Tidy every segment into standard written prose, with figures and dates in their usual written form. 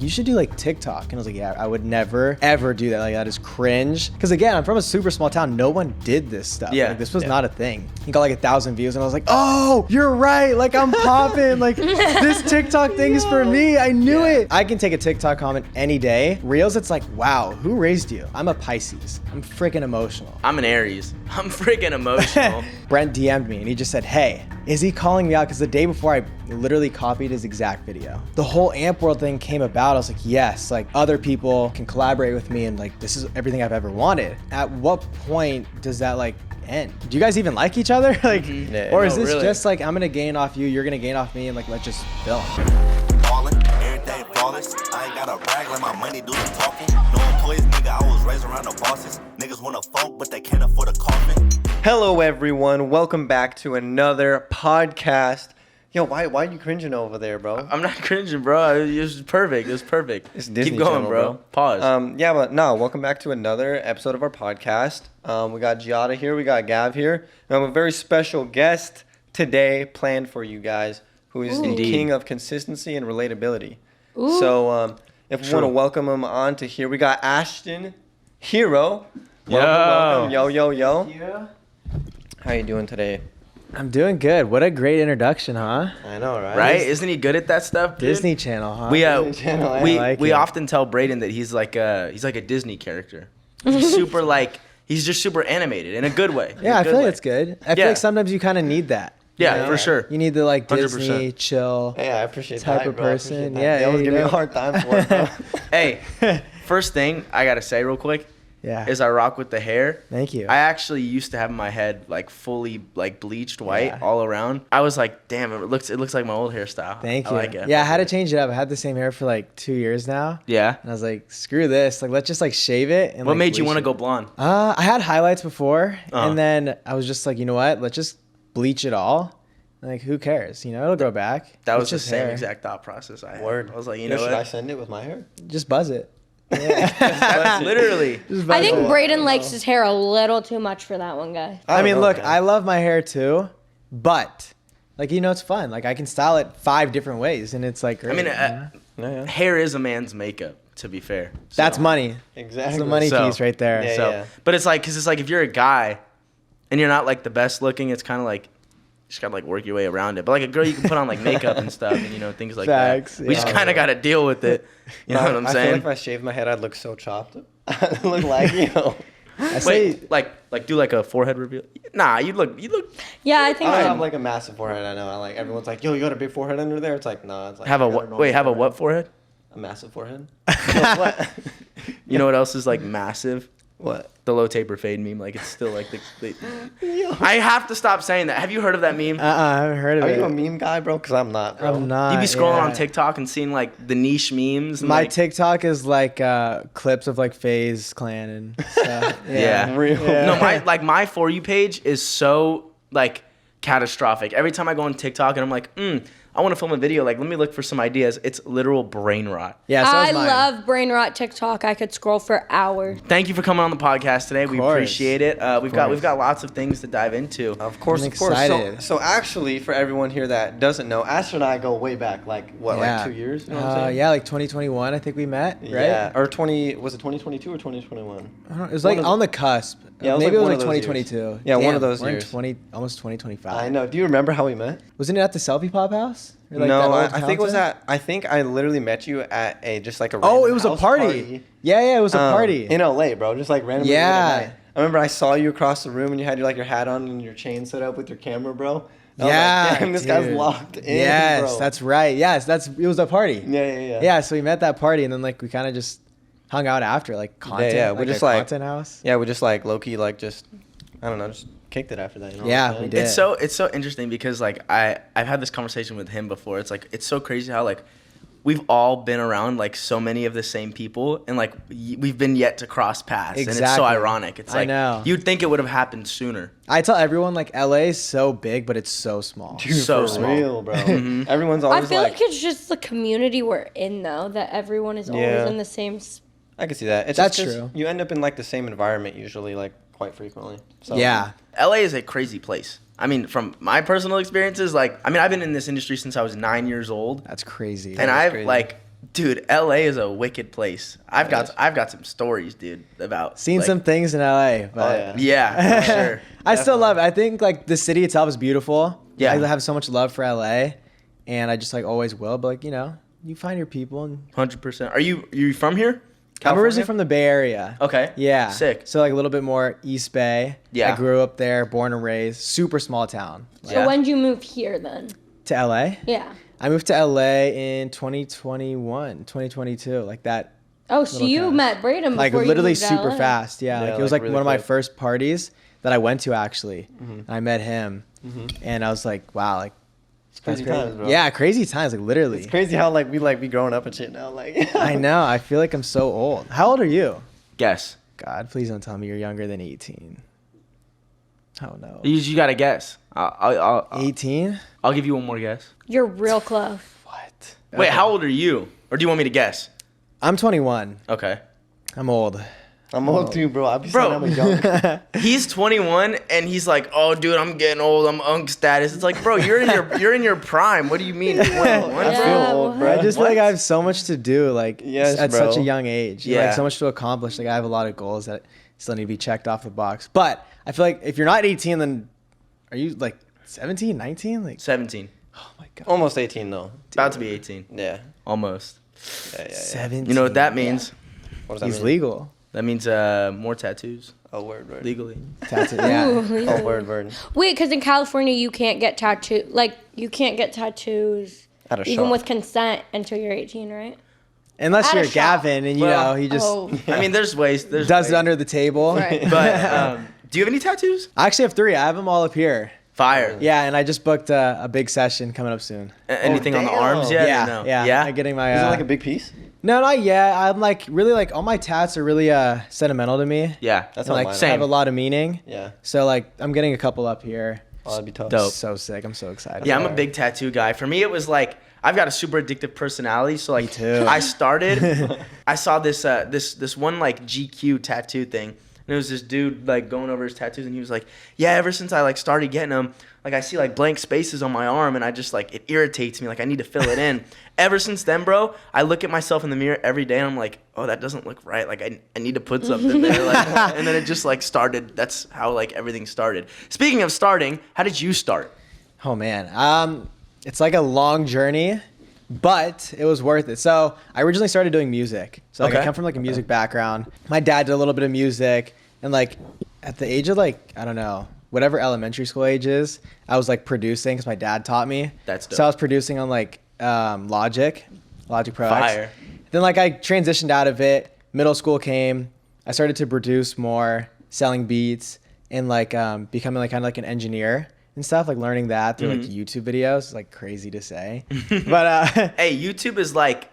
you should do like TikTok. And I was like, yeah, I would never, ever do that. Like, that is cringe. Because again, I'm from a super small town. No one did this stuff. Yeah. Like, this was not a thing. He got like 1,000 views and I was like, oh, you're right. Like, I'm popping. Like, this TikTok thing is for me. I knew it. I can take a TikTok comment any day. Reels, it's like, wow, who raised you? I'm a Pisces. I'm freaking emotional. I'm an Aries. I'm freaking emotional. Brent DM'd me and he just said, hey, is he calling me out? Because the day before I literally copied his exact video. The whole Amp World thing came about. I was like, yes, like other people can collaborate with me and like, this is everything I've ever wanted. At what point does that like end? Do you guys even like each other? Like, or is this just like, I'm gonna gain off you, you're gonna gain off me and like, let's just film. Ballin', everything flawless. I ain't gotta brag, let my money do the talking. No employees, nigga, I was raised around the bosses. Niggas wanna funk, but they can't afford a coffin. Hello, everyone. Welcome back to another podcast. Yo, why are you cringing over there, bro? I'm not cringing, bro. It was perfect. It was perfect. It's Disney Keep going, Channel, bro. Pause. Yeah, but no, welcome back to another episode of our podcast. We got Giada here. We got Gav here. And we have a very special guest today planned for you guys, who is the king of consistency and relatability. Ooh. So if we want to welcome him on to here, we got Ashton Hero. Welcome. Yo. Thank you. How you doing today? I'm doing good. What a great introduction, huh? I know, right? Right? Isn't he good at that stuff, dude? Disney Channel, huh? Disney Channel, we often tell Braden that he's like a Disney character. He's super he's just super animated in a good way. Yeah, I feel like it's good. I feel like sometimes you kind of need that. Yeah, you know? for sure. You need the like 100%. Disney chill. Hey, I appreciate type that, of bro. person. Yeah, Yeah, always you give me know? a hard time for it, bro. Hey, first thing I gotta say real quick is I rock with the hair. Thank you. I actually used to have my head like fully like bleached white all around. I was like, damn, it looks like my old hairstyle. Thank I you. like it. Yeah, I had to change it up. I had the same hair for like 2 years now. Yeah. And I was like, screw this. Like, let's just like shave it. And What like, made you bleach want to it. go blonde? I had highlights before, Uh-huh. and then I was just like, you know what? Let's just bleach it all. Like, who cares? You know, it'll grow back. That It's was the just same hair. exact thought process I had. Word. I was like, you Should know I what? send it with my hair? Just buzz it. That's literally. Just I buzz think it. Braden likes his hair a little too much for that one guy. I mean, don't look, know, I love my hair too, but like, you know, it's fun. Like, I can style it 5 different ways, and it's like great. I mean, hair is a man's makeyup. To be fair, so. That's money. Exactly. That's the money So- piece right there. Yeah, So, yeah. but it's like, cause it's like if you're a guy, and you're not like the best looking, it's kind of like. You just gotta like work your way around it. But like a girl, you can put on like makeup and stuff, and you know things like Facts, that. We just yeah. kind of gotta deal with it. You know what I'm I saying? feel like if I shaved my head, I'd look so chopped. I'd look like, you know. I say, Wait, like do like a forehead reveal? Nah, you look. Yeah, I think I I have like a massive forehead. I know. I like everyone's like, yo, you got a big forehead under there. It's like, nah. It's like Have a I got what? normal Wait, have a forehead. what forehead? A massive forehead. what? You know what else is like massive? What? The low taper fade meme. Like it's still like the I have to stop saying that. Have you heard of that meme? I haven't heard of Are it. you a meme guy, bro? Because I'm not, bro. I'm not. You be scrolling yeah. on TikTok and seeing like the niche memes. And, My like, TikTok is like clips of like FaZe Clan and stuff. Yeah. Real. Yeah. No, my For You page is so like catastrophic. Every time I go on TikTok and I'm like, I want to film a video. Like, let me look for some ideas. It's literal brain rot. Yeah, so I is mine. love brain rot TikTok. I could scroll for hours. Thank you for coming on the podcast today. We course. appreciate it. We've got lots of things to dive into. Of course, I'm of course. excited. So actually, for everyone here that doesn't know, Asher and I go way back, like what, Yeah. like 2 years? You know what I'm saying? Yeah, like 2021, I think we met, right? Yeah. Or was it 2022 or 2021? I don't know, it was like One of on the cusp. Yeah, it was maybe like it one was of like those years. 2022. Yeah, one Damn, of those we're in years. almost 2025. I know. Do you remember how we met? Wasn't it at the Selfie Pop House? Or, like, that No, old I think it was fountain? I think I literally met you at just like a Oh, random it was a house party. Yeah, it was a party. in LA, bro. Just like randomly. Yeah. at night. I remember I saw you across the room and you had your hat on and your chain set up with your camera, bro. I was like, Yeah, damn, this guy's dude. locked in. Yes, bro. that's right. Yes, it was a party. Yeah. Yeah, so we met that party and then like we kind of just hung out after, like content. Yeah, we're like just a like content house. Yeah, we just like low key, like just I don't know, just kicked it after that. You know Yeah, what I'm we saying? did. It's so interesting because like I've had this conversation with him before. It's like it's so crazy how like we've all been around like so many of the same people and like we've been yet to cross paths and it's so Exactly. ironic. It's I like know. you'd think it would have happened sooner. I tell everyone like LA is so big, but it's so small. Dude, so for small. real, bro. Everyone's I always feel like, like it's just the community we're in, though, that everyone is always Yeah. in the same. I can see that. It's That's just 'cause true. You end up in like the same environment usually, like quite frequently. So, Yeah. LA is a crazy place. I mean, from my personal experiences, like, I mean, I've been in this industry since I was 9 years old. That's crazy. And I've crazy. like Dude, LA is a wicked place. I've got some stories, dude, about Seen like, some things in LA, but Yeah, for sure. I still love it. I think like the city itself is beautiful. Yeah. I have so much love for LA, and I just like always will. But like you find your people. And 100%. Are you from here? I'm originally California? from the Bay Area. Okay. Yeah. Sick. So like a little bit more East Bay. Yeah. I grew up there, born and raised. Super small town. So Yeah. when did you move here then? To LA. Yeah. I moved to LA in 2022, like that. Oh, so Little you fast. met Braden before Like you literally moved to super LA. fast. Yeah. Yeah, Like it was like, like really one of my quick. first parties that I went to actually. And I met him, and I was like, wow, like. It's crazy that's times, bro. Yeah, crazy times, like literally. It's crazy how like we be growing up and shit now. Like I know. I feel like I'm so old. How old are you? Guess. God, please don't tell me you're younger than 18. Oh no. You got to guess. I'll 18? I'll give you one more guess. You're real close. What? Wait, Okay. how old are you? Or do you want me to guess? I'm 21. Okay. I'm old. I'm old too, bro. I be Bro. saying I'm young. He's 21 and he's like, "Oh, dude, I'm getting old. I'm unk status." It's like, bro, you're in your prime. What do you mean 21? I bro? feel old, bro. I just feel like I have so much to do, like Yes, at bro. such a young age. Yeah. Like so much to accomplish. Like I have a lot of goals that still need to be checked off the box. But I feel like if you're not 18, then are you like 17, 19? Like 17. oh my god. Almost 18 though. About to be 18. Yeah. Almost. Yeah. 17. You know what that means? What does that He's mean? legal. That means more tattoos Oh, word. legally. Tattoo. Yeah. Oh, word. Wait, because in California you can't get tattoos At a even shop. with consent until you're 18, right? Unless At a you're shop. Gavin and Well, he just Oh, I mean, there's ways. There's does ways. it under the table. right. But do you have any tattoos? I actually have 3. I have them all up here. Fire. Yeah, and I just booked a big session coming up soon. Anything on the damn. arms yet? yeah, Or no? yeah. I'm getting my. Is it like a big piece? No, not yet. I'm like really like all my tats are really sentimental to me. Yeah. That's And, not like mine. Same. have a lot of meaning. Yeah. So like I'm getting a couple up here. Oh, that'd be tough. Dope. So sick. I'm so excited. Yeah, I'm a big tattoo guy. For me, it was like I've got a super addictive personality. So like, too. I started. I saw this this one like GQ tattoo thing, and it was this dude like going over his tattoos, and he was like, "Yeah, ever since I like started getting them, like I see like blank spaces on my arm, and I just like it irritates me. Like I need to fill it in." Ever since then, bro, I look at myself in the mirror every day, and I'm like, "Oh, that doesn't look right. Like I need to put something there." Like, and then it just like started. That's how like everything started. Speaking of starting, how did you start? Oh man. It's like a long journey, but it was worth it. So I originally started doing music. So like I Okay. come from like a music background. My dad did a little bit of music, and like at the age of like I don't know whatever elementary school age is, I was like producing because my dad taught me. That's dope. So I was producing on like Logic Pro X. Fire. Then like I transitioned out of it. Middle school came. I started to produce more, selling beats, and like becoming like kind of like an engineer and stuff. Like learning that through like YouTube videos. It's like crazy to say, but Hey, YouTube is like,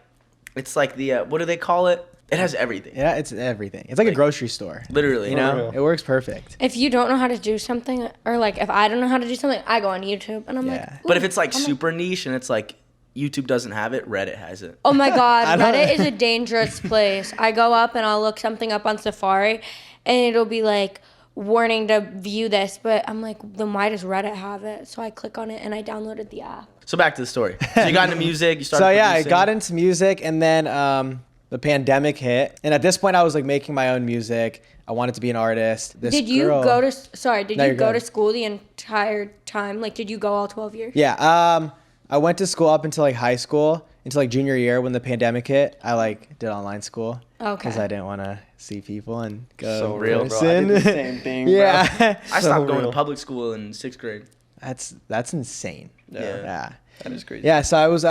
it's like the what do they call it? It has everything. yeah, it's everything. It's like a grocery store. Literally. You For know, real. it works perfect. If you don't know how to do something, or like if I don't know how to do something, I go on YouTube and I'm Yeah. like, But if it's like super niche and it's like YouTube doesn't have it, Reddit has it. oh my I God, don't- Reddit is a dangerous place. I go up and I'll look something up on Safari and it'll be like, warning to view this, but I'm like, then why does Reddit have it? So I click on it and I downloaded the app. So back to the story. So you got into music, you started So yeah, producing. I got into music, and then the pandemic hit, and at this point, I was like making my own music. I wanted to be an artist. This Did you girl- go to, sorry, did No, you you're go good. to school the entire time? Like, did you go all 12 years? Yeah. I went to school up until like high school, until like junior year when the pandemic hit. I like did online school. Okay. Because I didn't want to see people and go So in real, bro. I person. did the same thing, bro. Yeah. I So stopped going real. to public school in 6th grade. That's insane. Yeah. Yeah. That is crazy. Yeah, so I was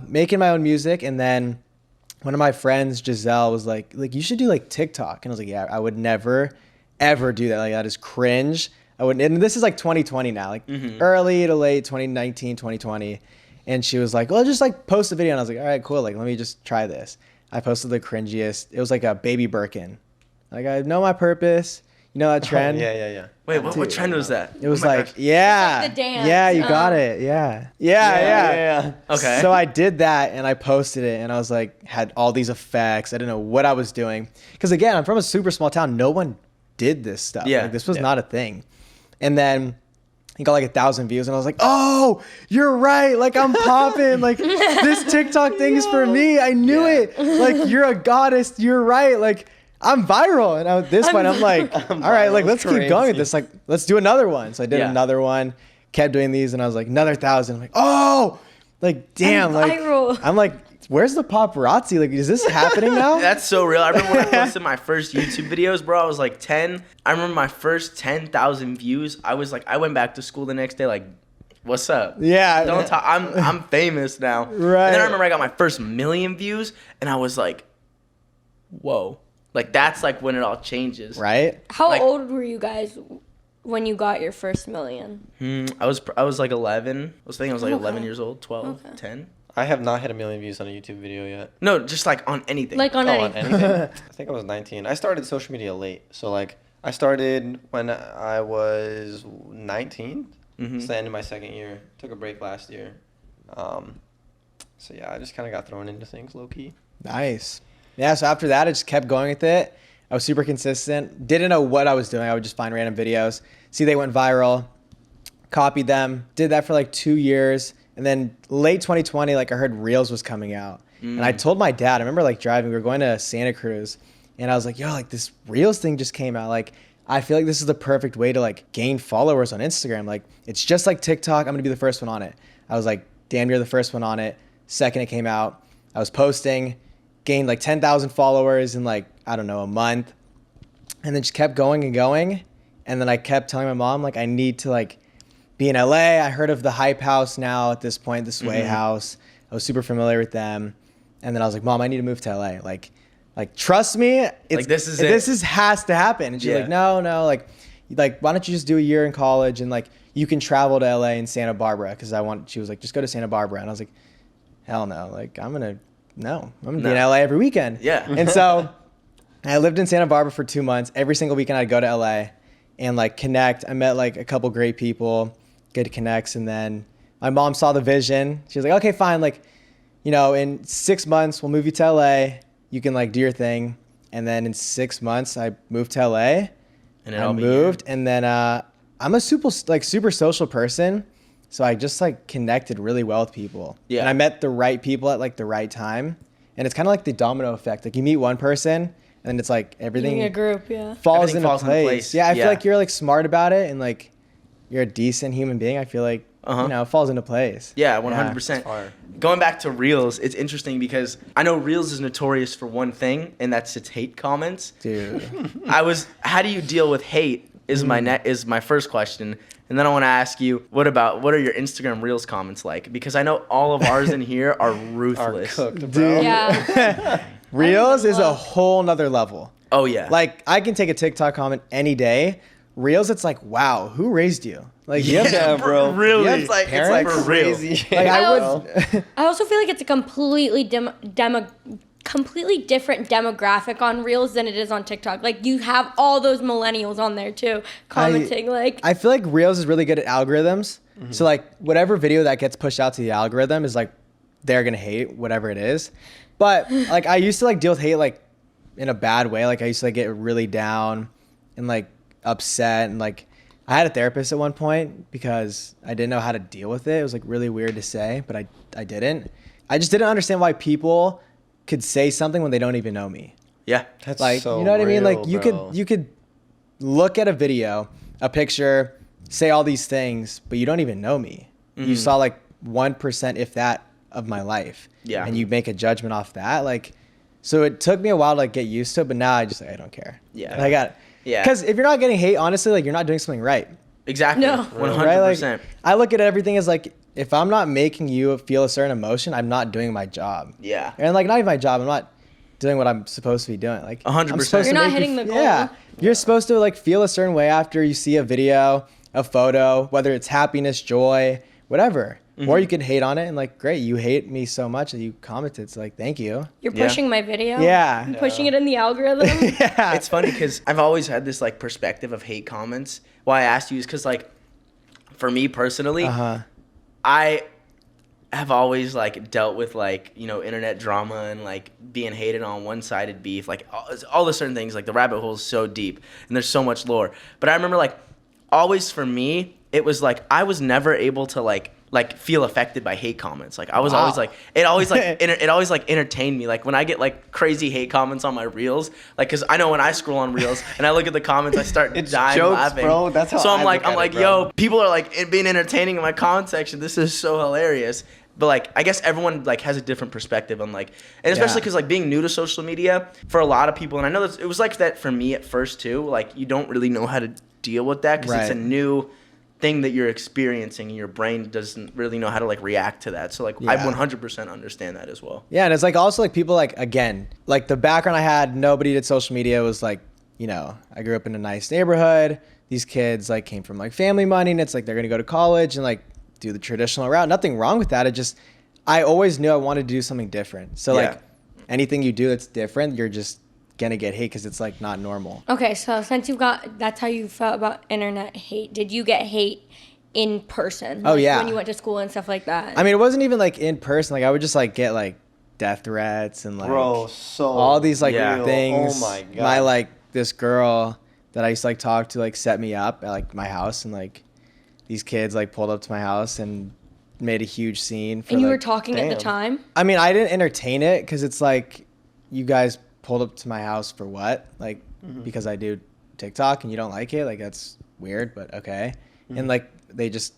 making my own music, and then one of my friends, Giselle, was like you should do like TikTok, and I was like, yeah, I would never, ever do that. Like that is cringe. I wouldn't. And this is like 2020 now, like early to late 2019, 2020. And she was like, well, just like post a video, and I was like, all right, cool. Like let me just try this. I posted the cringiest. It was like a baby Birkin. Like I know my purpose. You know that trend? Yeah. Wait, what trend was that? It was Oh my like, gosh. yeah. It's like the dance, Yeah, you got it. Yeah. Yeah. Okay. So I did that and I posted it, and I was like, had all these effects. I didn't know what I was doing. Because again, I'm from a super small town. No one did this stuff. Yeah. Like, this was not a thing. And then, he got like 1,000 views, and I was like, oh, you're right. Like, I'm popping. Like, this TikTok thing is for me. I knew it. Like, you're a goddess. You're right. Like, I'm viral. And at this point, I'm like, all right, like, let's keep going with this. Like, let's do another one. So I did another one, kept doing these, and I was like, another 1,000. I'm like, oh, like, damn. I'm viral. I'm like, where's the paparazzi? Like, is this happening now? That's so real. I remember when I posted my first YouTube videos, bro. I was like 10. I remember my first 10,000 views. I was like, I went back to school the next day, like, what's up? Yeah. Don't talk. I'm famous now. Right. And then I remember I got my first 1,000,000 views, and I was like, whoa. Like, that's like when it all changes. Right? How Like- old were you guys when you got your first million? I was like 11. I was thinking I was like Okay. 11 years old, 12, Okay. 10. I have not hit 1,000,000 views on a YouTube video yet. No, just like on anything. Like on Oh, any. on anything? I think I was 19. I started social media late. So, like, I started when I was 19. It's the end of my second year. Took a break last year. So, yeah, I just kind of got thrown into things low-key. Nice. Yeah, so after that, I just kept going with it. I was super consistent. Didn't know what I was doing. I would just find random videos, see they went viral, copied them, did that for like 2 years. And then late 2020, like I heard Reels was coming out. And I told my dad, I remember like driving, we were going to Santa Cruz. And I was like, yo, like this Reels thing just came out. Like, I feel like this is the perfect way to like gain followers on Instagram. Like, it's just like TikTok. I'm going to be the first one on it. I was like, damn, you're the first one on it. Second it came out, I was posting, gained like 10,000 followers in like, I don't know, a month. And then just kept going and going. And then I kept telling my mom, like, I need to like be in LA. I heard of the Hype House now at this point, the Sway House. I was super familiar with them. And then I was like, Mom, I need to move to LA. Like trust me, it's, this is it. this is has to happen. And she's like, no, why don't you just do a year in college and like you can travel to LA and Santa Barbara? Because she was like, just go to Santa Barbara. And I was like, hell no. Like, I'm gonna be in LA every weekend. Yeah. And so I lived in Santa Barbara for 2 months. Every single weekend I'd go to LA and like connect. I met like a couple great people, good connects. And then my mom saw the vision. She was like, okay, fine. Like, in 6 months, we'll move you to LA. You can like do your thing. And then in 6 months, I moved to LA. And I moved. And then I'm a super social person. So I just like connected really well with people. Yeah. And I met the right people at like the right time. And it's kind of like the domino effect. Like you meet one person and then it's like everything Being a group, yeah. falls Everything into falls into place. place. Yeah, I feel Yeah. like you're like smart about it and like you're a decent human being. I feel like, it falls into place. Yeah, 100%. fire. Going back to Reels, it's interesting because I know Reels is notorious for one thing, and that's its hate comments. Dude. How do you deal with hate is my first question. And then I want to ask you, what are your Instagram Reels comments like? Because I know all of ours in here are Are ruthless. cooked, bro. Dude. Yeah. Reels is a whole nother level. Oh yeah. Like I can take a TikTok comment any day. Reels, it's like, wow, who raised you? Like, you have Yeah, bro. Really? You have It's like parents? for real. Crazy. like I I would. I also feel like it's a completely completely different demographic on Reels than it is on TikTok. Like you have all those millennials on there too commenting. I feel like Reels is really good at algorithms. So like whatever video that gets pushed out to the algorithm is like they're gonna hate whatever it is. But like I used to like deal with hate like in a bad way. Like I used to like get really down and like upset and like I had a therapist at one point because I didn't know how to deal with it. It was like really weird to say, but I didn't. I just didn't understand why people could say something when they don't even know me. Yeah. That's Like, so you know what I mean? Like real, bro. you could look at a video, a picture, say all these things, but you don't even know me. You saw like 1%, if that, of my life. Yeah. And you make a judgment off that. Like, so it took me a while to like get used to it, but now I just like, I don't care. Yeah. And I got it. Yeah. Because if you're not getting hate, honestly, like you're not doing something right. Exactly. No. 100%. Right? Like, I look at everything as like, if I'm not making you feel a certain emotion, I'm not doing my job. Yeah. And like, not even my job. I'm not doing what I'm supposed to be doing. Like 100%. I'm supposed You're to not make hitting the goal. Yeah. You're supposed to like feel a certain way after you see a video, a photo, whether it's happiness, joy, whatever. Or you could hate on it and like, great, you hate me so much that you commented. So like, thank you. You're Yeah. pushing my video. Yeah. I'm pushing it in the algorithm. Yeah. It's funny because I've always had this like perspective of hate comments. Why I asked you is because like, for me personally, I have always like dealt with like, internet drama and like being hated on, one-sided beef, like all the certain things. Like the rabbit hole is so deep and there's so much lore. But I remember like always for me, it was like I was never able to like feel affected by hate comments. Like I was always like it always like entertained me. Like when I get like crazy hate comments on my reels, like because I know when I scroll on reels and I look at the comments, I start dying jokes, laughing. bro. That's how so I'm I like look at it, bro. yo, people are like being entertaining in my comment section. This is so hilarious. But like I guess everyone like has a different perspective on like, and especially because like being new to social media for a lot of people, and I know that it was like that for me at first too. Like you don't really know how to deal with that because it's a new thing that you're experiencing and your brain doesn't really know how to like react to that. So like I 100% understand that as well. Yeah, and it's like also like people like, again, like the background I had, nobody did social media. Was like, you know, I grew up in a nice neighborhood. These kids like came from like family money, and it's like they're gonna go to college and like do the traditional route. Nothing wrong with that. It just, I always knew I wanted to do something different. So like anything you do that's different, you're just gonna get hate because it's like not normal. Okay, so since that's how you felt about internet hate. Did you get hate in person? Oh, like, yeah. When you went to school and stuff like that? I mean, it wasn't even like in person. Like I would just like get like death threats and like Bro, so all these like real. things. Oh my God. My like this girl that I used to like talk to like set me up at like my house, and like these kids like pulled up to my house and made a huge scene. For, and you were like, talking at the time? I mean, I didn't entertain it because it's like, you guys pulled up to my house for what? Like, because I do TikTok and you don't like it? Like, that's weird, but okay. And like, they just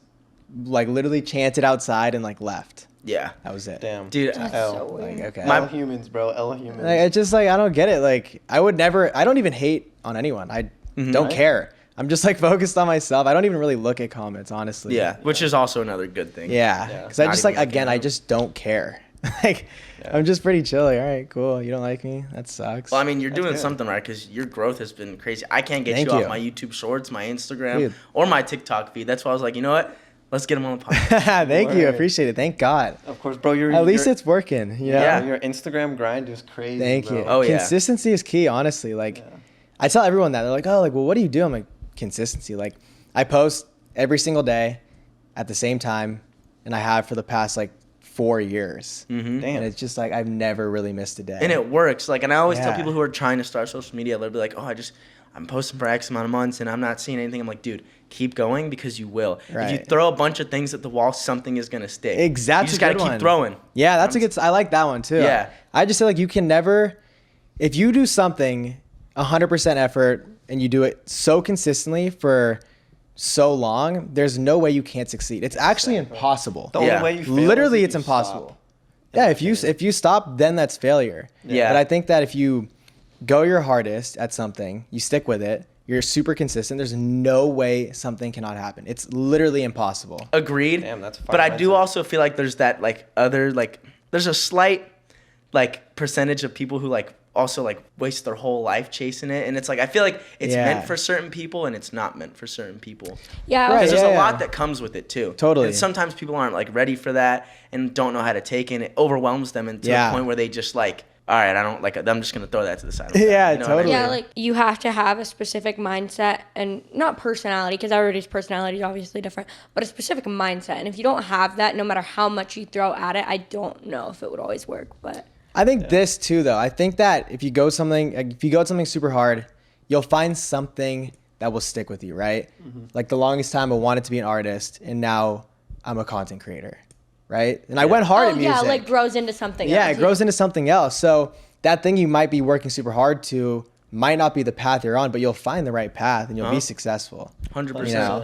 like literally chanted outside and like left. Yeah. That was it. Damn. Dude, That's L. so weird. Like, okay. L humans, bro. L humans. Like, it's just like, I don't get it. Like, I don't even hate on anyone. I don't care. I'm just like focused on myself. I don't even really look at comments, honestly. yeah, which is also another good thing. Yeah. Because I Not just even like, looking again, at I them. just don't care. Like, I'm just pretty chill. Like, all right, cool. You don't like me? That sucks. Well, I mean, you're doing good. something right because your growth has been crazy. I can't get Thank you you. off my YouTube Shorts, my Instagram, Dude. or my TikTok feed. That's why I was like, you know what? Let's get him on the podcast. Thank you. Word. Appreciate it. Thank God. Of course, bro. At least it's working. You know? Yeah. Your Instagram grind is crazy. Thank bro. you. Oh, yeah. Consistency is key, honestly. Like, I tell everyone that. They're like, oh, like, well, what do you do? I'm like, consistency. Like, I post every single day at the same time, and I have for the past, like, 4 years. Mm-hmm. And it's just like, I've never really missed a day. And it works. Like, and I always tell Yeah. people who are trying to start social media, they'll be like, oh, I'm posting for X amount of months and I'm not seeing anything. I'm like, dude, keep going because you will. If you Right. throw a bunch of things at the wall, something is gonna stick. Exactly. You just gotta keep throwing. Yeah, that's a good. I like that one too. Yeah. I just feel like you can never, if you do something 100% effort and you do it so consistently for so long, there's no way you can't succeed. It's actually impossible. The only Yeah. way you fail Literally, is if it's you impossible. stop. Yeah, if you stop, then that's failure. Yeah. But I think that if you go your hardest at something, you stick with it, you're super consistent, there's no way something cannot happen. It's literally impossible. Agreed. Damn, that's a but I fire do mindset. also feel like there's that like other like there's a slight like percentage of people who like also like waste their whole life chasing it, and it's like I feel like it's Yeah. meant for certain people and it's not meant for certain people. Yeah. Right, Because there's yeah, a lot yeah. that comes with it too. Totally. And sometimes people aren't like ready for that and don't know how to take it, and it overwhelms them to Yeah. the point where they just like, all right, I don't like it. I'm just gonna throw that to the side. Yeah, You know what I mean? totally. Yeah, like you have to have a specific mindset and not personality, because everybody's personality is obviously different, but a specific mindset. And if you don't have that, no matter how much you throw at it, I don't know if it would always work. But I think this too, though. I think that if you go at something super hard, you'll find something that will stick with you, right? Like the longest time I wanted to be an artist, and now I'm a content creator, right? And I went hard at music. yeah, like grows into something. Yeah, else. it grows into something else. So that thing you might be working super hard to might not be the path you're on, but you'll find the right path and you'll be successful. 100%. You know,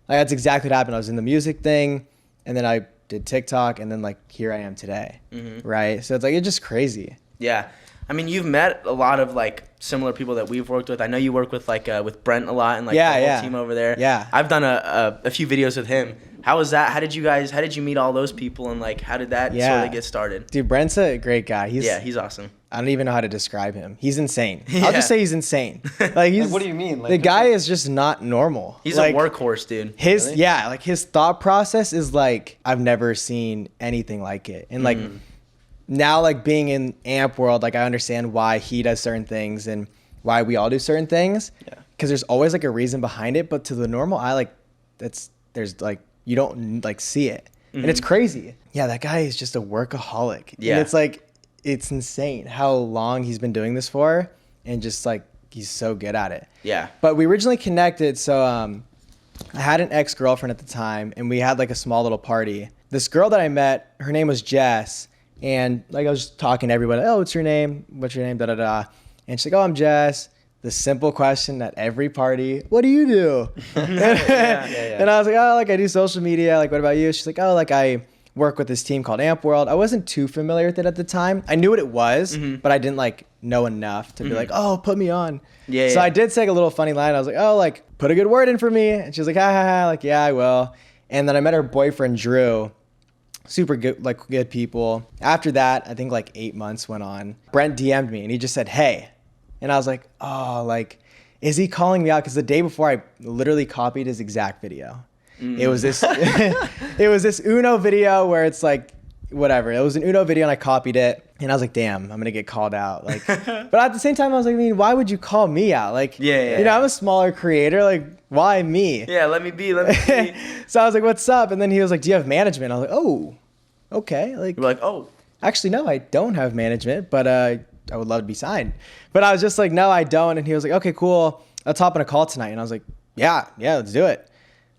like that's exactly what happened. I was in the music thing, and then I did TikTok, and then like here I am today, right? So it's like it's just crazy. Yeah. I mean, you've met a lot of like similar people that we've worked with. I know you work with like with Brent a lot and like Yeah, the whole yeah. team over there. Yeah. I've done a few videos with him. How was that? How did you meet all those people, and like how did that Yeah. sort of get started? Dude, Brent's a great guy. He's awesome. I don't even know how to describe him. He's insane. Yeah. I'll just say he's insane. Like he's. Like, what do you mean? Like, the guy is just not normal. He's like, a workhorse, dude. His Really? yeah, like his thought process is like I've never seen anything like it. And like now, like being in amp world, like I understand why he does certain things and why we all do certain things. Yeah. Because there's always like a reason behind it. But to the normal eye, like there's like you don't like see it, and it's crazy. Yeah, that guy is just a workaholic. Yeah. And it's like it's insane how long he's been doing this for, and just like he's so good at it. Yeah. But we originally connected, so I had an ex-girlfriend at the time, and we had like a small little party. This girl that I met, her name was Jess, and like I was just talking to everybody. Oh, what's your name? What's your name? Da da da. And she's like, oh, I'm Jess. The simple question at every party, what do you do? And I was like, oh, like I do social media. Like, what about you? She's like, oh, like I work with this team called Amp World. I wasn't too familiar with it at the time. I knew what it was, but I didn't like know enough to be like, oh, put me on. So I did say a little funny line. I was like, oh, like put a good word in for me. And she was like, ha ha ha. Like, yeah, I will. And then I met her boyfriend, Drew. Super good, like good people. After that, I think like 8 months went on. Brent DM'd me and he just said, hey. And I was like, oh, like, is he calling me out? Because the day before, I literally copied his exact video. It was this, it was this Uno video where it's like, whatever. It was an Uno video and I copied it. And I was like, damn, I'm gonna get called out. Like, but at the same time, I was like, I mean, why would you call me out? Like, you know, I'm a smaller creator. Like, why me? Yeah, let me be. So I was like, what's up? And then he was like, do you have management? I was like, oh, okay. Like, You're like, oh, actually, no, I don't have management, but I would love to be signed. But I was just like, no, I don't. And he was like, okay, cool. Let's hop on a call tonight. And I was like, yeah, let's do it.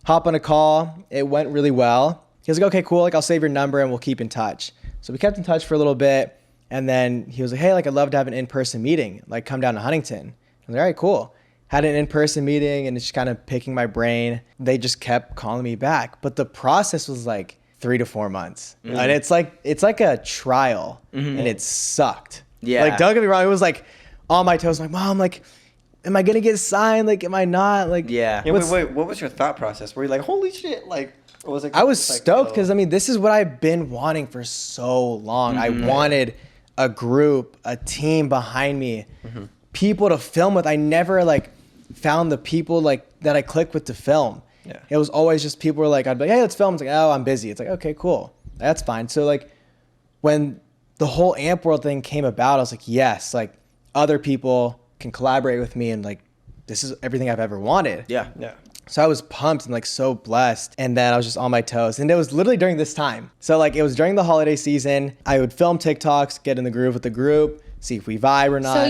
Hop on a call. It went really well. He was like, okay, cool. Like, I'll save your number and we'll keep in touch. So we kept in touch for a little bit. And then he was like, hey, like, I'd love to have an in-person meeting. Like, come down to Huntington. I was like, all right, cool. Had an in-person meeting and it's just kind of picking my brain. They just kept calling me back. But the process was like 3 to 4 months. And it's like a trial and it sucked. Yeah. Like, don't get me wrong. It was like on my toes. I'm like, Mom, like, am I going to get signed? Like, am I not? Like, wait, what was your thought process? Were you like, holy shit? Like, or was it? I was stoked because, I mean, this is what I've been wanting for so long. I wanted a group, a team behind me, people to film with. I never like found the people like that I clicked with to film. Yeah. It was always just people were like, I'd be like, hey, let's film. It's like, oh, I'm busy. It's like, okay, cool. That's fine. So like when the whole Amp World thing came about, I was like, yes, like other people can collaborate with me and like, this is everything I've ever wanted. yeah. So I was pumped and like so blessed. And then I was just on my toes. And it was literally during this time. So like it was during the holiday season. I would film TikToks, get in the groove with the group, see if we vibe or not. So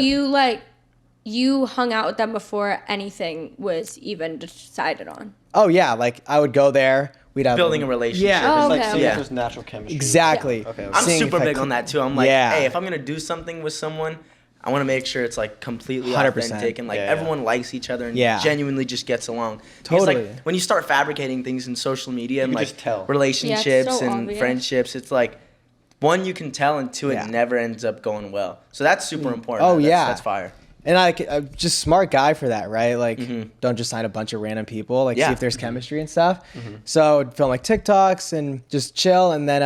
you hung out with them before anything was even decided on. Oh yeah, like I would go there. We'd have Building a relationship. Yeah. Oh, It's like okay. seeing Yeah. if there's natural chemistry. Exactly. Yeah. Okay. I'm Seeing super if I big could- on that too. I'm like, Yeah. hey, if I'm gonna do something with someone, I want to make sure it's like completely 100%. authentic and like Yeah. everyone likes each other and Yeah. genuinely just gets along. Because Totally. like when you start fabricating things in social media and can like just tell. relationships Yeah, it's so and obvious. friendships, it's like one, you can tell, and two, Yeah. it never ends up going well. So that's super important. Oh, That's- yeah. that's fire. And I'm just smart guy for that, right? Like, don't just sign a bunch of random people. Like, Yeah. see if there's chemistry and stuff. So I'd film like TikToks and just chill. And then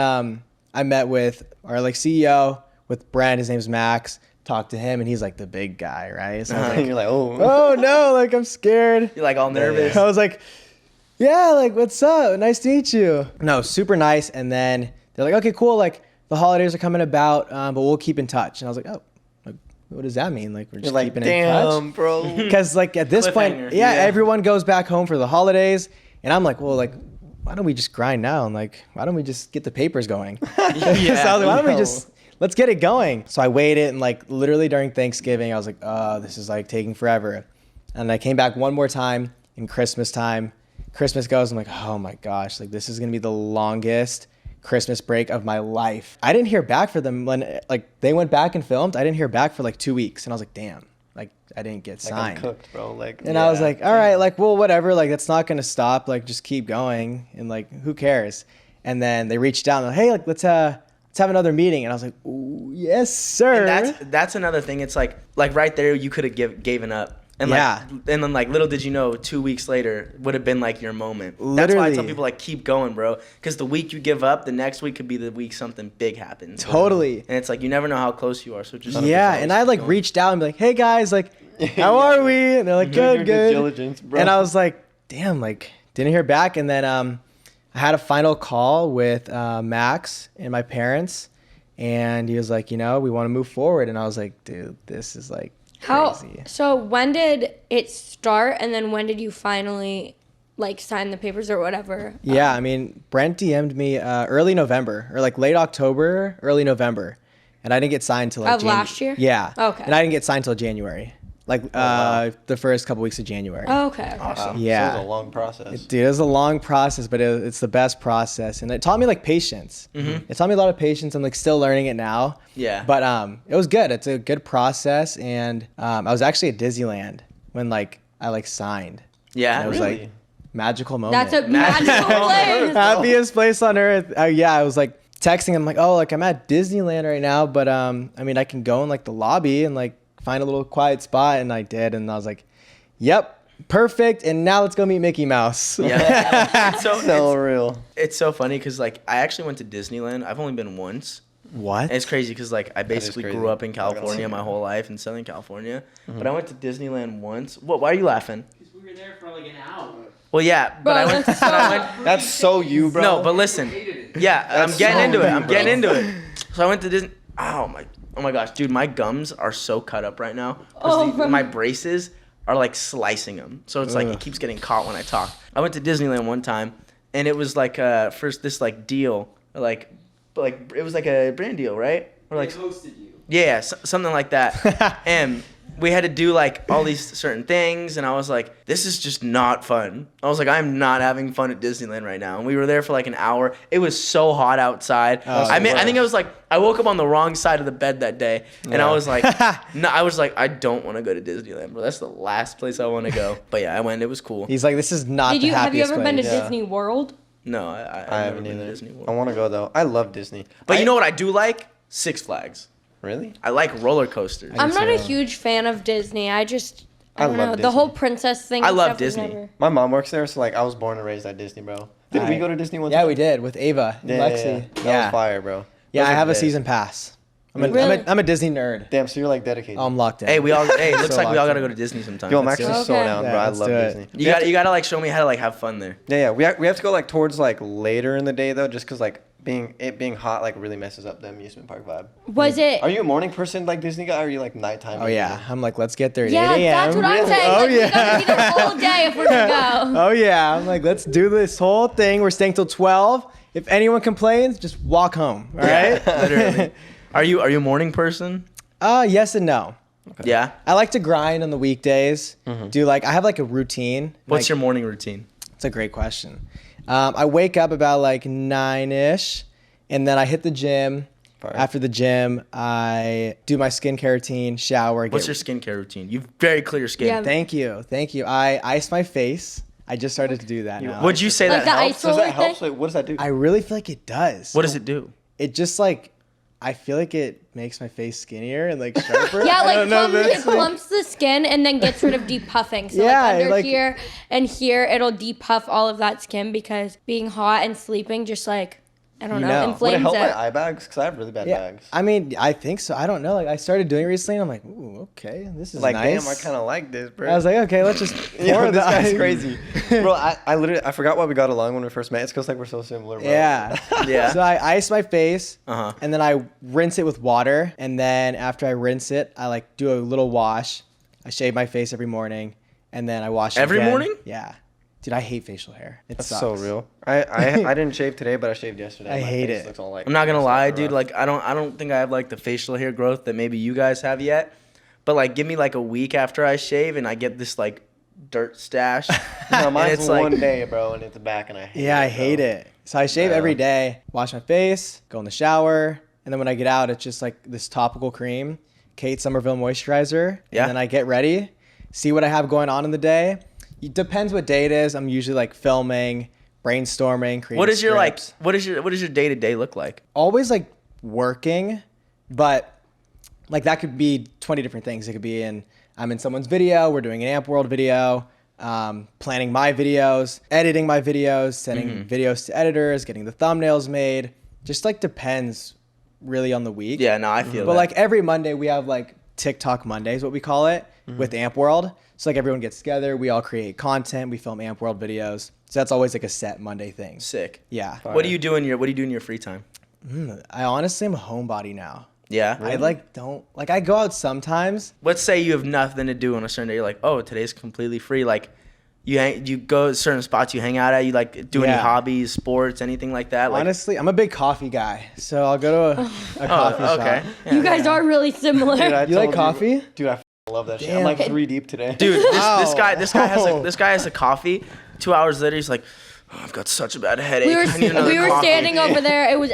I met with our like CEO, with Brent. His name's Max. Talked to him, and he's like the big guy, right? So I was like, You're like, oh. oh no, like I'm scared. You're like all nervous. I was like, yeah, like what's up? Nice to meet you. No, super nice. And then they're like, okay, cool. Like the holidays are coming about, but we'll keep in touch. And I was like, oh, like, what does that mean? Like we're You're just like, keeping in touch. damn, bro. Because like at this point, Cliffhanger. yeah, Yeah. everyone goes back home for the holidays, and I'm like, well, like, why don't we just grind now? And like, why don't we just get the papers going? So I was like, why don't we just let's get it going? So I waited, and like literally during Thanksgiving, I was like, oh, this is like taking forever. And I came back one more time in Christmas time. Christmas goes, I'm like, oh my gosh, like this is gonna be the longest Christmas break of my life. I didn't hear back for them when like they went back and filmed. I didn't hear back for like 2 weeks, and I was like, damn, like I didn't get Like, I'm signed. cooked, bro. Like, And I was like, all right, like, well, whatever. Like, that's not going to stop. Like, just keep going. And, like, who cares? And then they reached out and they're like, hey, like, let's have another meeting. And I was like, ooh, yes, sir. And that's another thing. It's like right there, you could have given up. And Yeah. like, and then like little did you know, 2 weeks later would have been like your moment. That's why I tell Literally. people like keep going, bro. Because the week you give up, the next week could be the week something big happens. Totally. And it's like you never know how close you are. So just Yeah. And I, like, reached out and be like, hey, guys, like, how are we? And they're like, Doing your good, due good. diligence, bro. And I was like, damn, like, didn't hear back. And then I had a final call with Max and my parents. And he was like, you know, we want to move forward. And I was like, dude, this is like crazy. So when did it start, and then when did you finally like sign the papers or whatever? Yeah, I mean, Brent DM'd me early November or like late October, early November, and I didn't get signed till like Of last year? Yeah. Okay. And I didn't get signed till January. Like the first couple weeks of January. Oh, okay. Awesome. Yeah. So it was a long process. Dude, it was a long process, but it's the best process, and it taught me like patience. It taught me a lot of patience. I'm like still learning it now. Yeah. But it was good. It's a good process, and I was actually at Disneyland when like I like signed. Yeah. And it was Really? like magical moment. That's a magical place. Happiest place on earth. Yeah, I was like texting him like, oh, like I'm at Disneyland right now, but I mean I can go in like the lobby and like find a little quiet spot, and I did, and I was like, yep, perfect, and now let's go meet Mickey Mouse. Yeah. It's So real. it's so funny because like I actually went to Disneyland. I've only been once. What? And it's crazy because like I basically crazy. grew up in Not gonna California lie. my whole life in Southern California, but I went to Disneyland once. What? Why are you laughing? Because we were there for like an hour. Well, yeah, but I went. that's But I went. That's so you, bro. No, but listen. Yeah, That's I'm getting so into it. you, I'm bro. getting into it. So I went to Disney. Oh my gosh, dude, my gums are so cut up right now. 'Cause my braces are like slicing them. So it's like it keeps getting caught when I talk. I went to Disneyland one time, and it was like first this like deal, like it was like a brand deal, right? Or like They hosted you. yeah, something like that. And we had to do like all these certain things, and I was like, this is just not fun. I was like, I'm not having fun at Disneyland right now. And we were there for like an hour. It was so hot outside. I think I was like, I woke up on the wrong side of the bed that day, and I was like, no, I was like, I don't want to go to Disneyland, bro. That's the last place I want to go. But yeah, I went. It was cool. He's like, this is not Have the you happiest ever been to place. Yeah. Disney World? No, I I've haven't never been to either. Disney I World. want to go though. I love Disney. But you know what I do like? Six Flags. Really? I like roller coasters. I'm not a so. huge fan of Disney. I just, I I don't love know. The Disney. whole princess thing. I and love stuff was Disney. never- My mom works there, so like I was born and raised at Disney, bro. Didn't we Right. go to Disney once? Yeah, we did with Ava and Yeah, Lexi. yeah. That was fire, bro. Yeah, Those I are have a days. season pass. Really? I'm a Disney nerd. Damn, so you're like dedicated. I'm locked in. Hey, it looks So like we all locked gotta in. go to Disney sometime. Yo, I'm Let's do actually it. so Okay. down, bro. Yeah, I let's love do it. Disney. You gotta like show me how to like have fun there. Yeah. We have to go like towards like later in the day though, just cause like being hot like really messes up the amusement park vibe. Was it? Are you a morning person like Disney guy, or are you like nighttime? Oh yeah, I'm like, let's get there at Yeah, 8 a.m. that's what I'm Really? saying. Oh, Like, yeah. we gotta be there all day if we're gonna go. Oh yeah, I'm like, let's do this whole thing. We're staying till 12. If anyone complains, just walk home. All right. Literally. Are you a morning person? Yes and no. Yeah. I like to grind on the weekdays. Do like I have like a routine. What's like, your morning routine? It's a great question. I wake up about like 9ish, and then I hit the gym. Fire. After the gym, I do my skincare routine, shower. What's your skincare routine? You've very clear skin. Yeah. Thank you. I ice my face. I just started to do that now. Would you say Like that the helps? ice Does roller that help? thing? So what does that do? I really feel like it does. What does it do? It just like I feel like it makes my face skinnier and like sharper. Yeah, I like don't know if it that's, like- plumps the skin and then gets rid of depuffing. So Yeah, like under like- here and here, it'll depuff all of that skin because being hot and sleeping just like, I don't You know, know. Would it inflames help it. my eye bags? Because I have really bad Yeah, bags. I mean, I think so. I don't know. Like I started doing it recently, and I'm like, ooh, okay, this is Like, nice. damn, I kind of like this, bro. I was like, okay, let's just. Yo, pour this the guy's ice. crazy. Bro, I literally, I forgot why we got along when we first met. It's because, like, we're so similar, bro. Yeah. Yeah. So I ice my face, Uh-huh. and then I rinse it with water, and then after I rinse it, I like do a little wash. I shave my face every morning, and then I wash it Every again. morning? Yeah. Dude, I hate facial hair. It That's sucks. so real. I didn't shave today, but I shaved yesterday. I My hate face it. looks all, like, I'm not gonna messed up lie, and dude. rough. Like I don't think I have like the facial hair growth that maybe you guys have yet. But like give me like a week after I shave and I get this like dirt stash. No, mine's it's like- one day, bro, and it's back, and I hate Yeah, it. I hate bro. it. So I shave Yeah. every day, wash my face, go in the shower, and then when I get out, it's just like this topical cream, Kate Somerville moisturizer. Yeah. And then I get ready, see what I have going on in the day. It depends what day it is. I'm usually like filming, brainstorming, creating what is your like scripts. what is your day to day look like? Always like working, but like that could be 20 different things. It could be I'm in someone's video, we're doing an Amp World video, planning my videos, editing my videos, sending videos to editors, getting the thumbnails made. Just like depends really on the week. Yeah, no, I feel But that. like every Monday we have like TikTok Mondays, what we call it, with Amp World. So like everyone gets together, we all create content, we film Amp World videos. So that's always like a set Monday thing. Sick. Yeah. What do you do in your free time? I honestly am a homebody now. Yeah. I like don't like I go out sometimes. Let's say you have nothing to do on a certain day. You're like, oh, today's completely free. Like, you go to certain spots you hang out at. You like do any Yeah. hobbies, sports, anything like that. Like, Honestly, I'm a big coffee guy, so I'll go to a coffee okay. shop. Yeah. You guys are really similar. Dude, I You like told coffee? Dude, I I love that shit. Damn. I'm like 3 deep today. Dude, Wow. this guy has a coffee. 2 hours later, he's like, oh, I've got such a bad headache. We were I need another coffee. standing over there. It was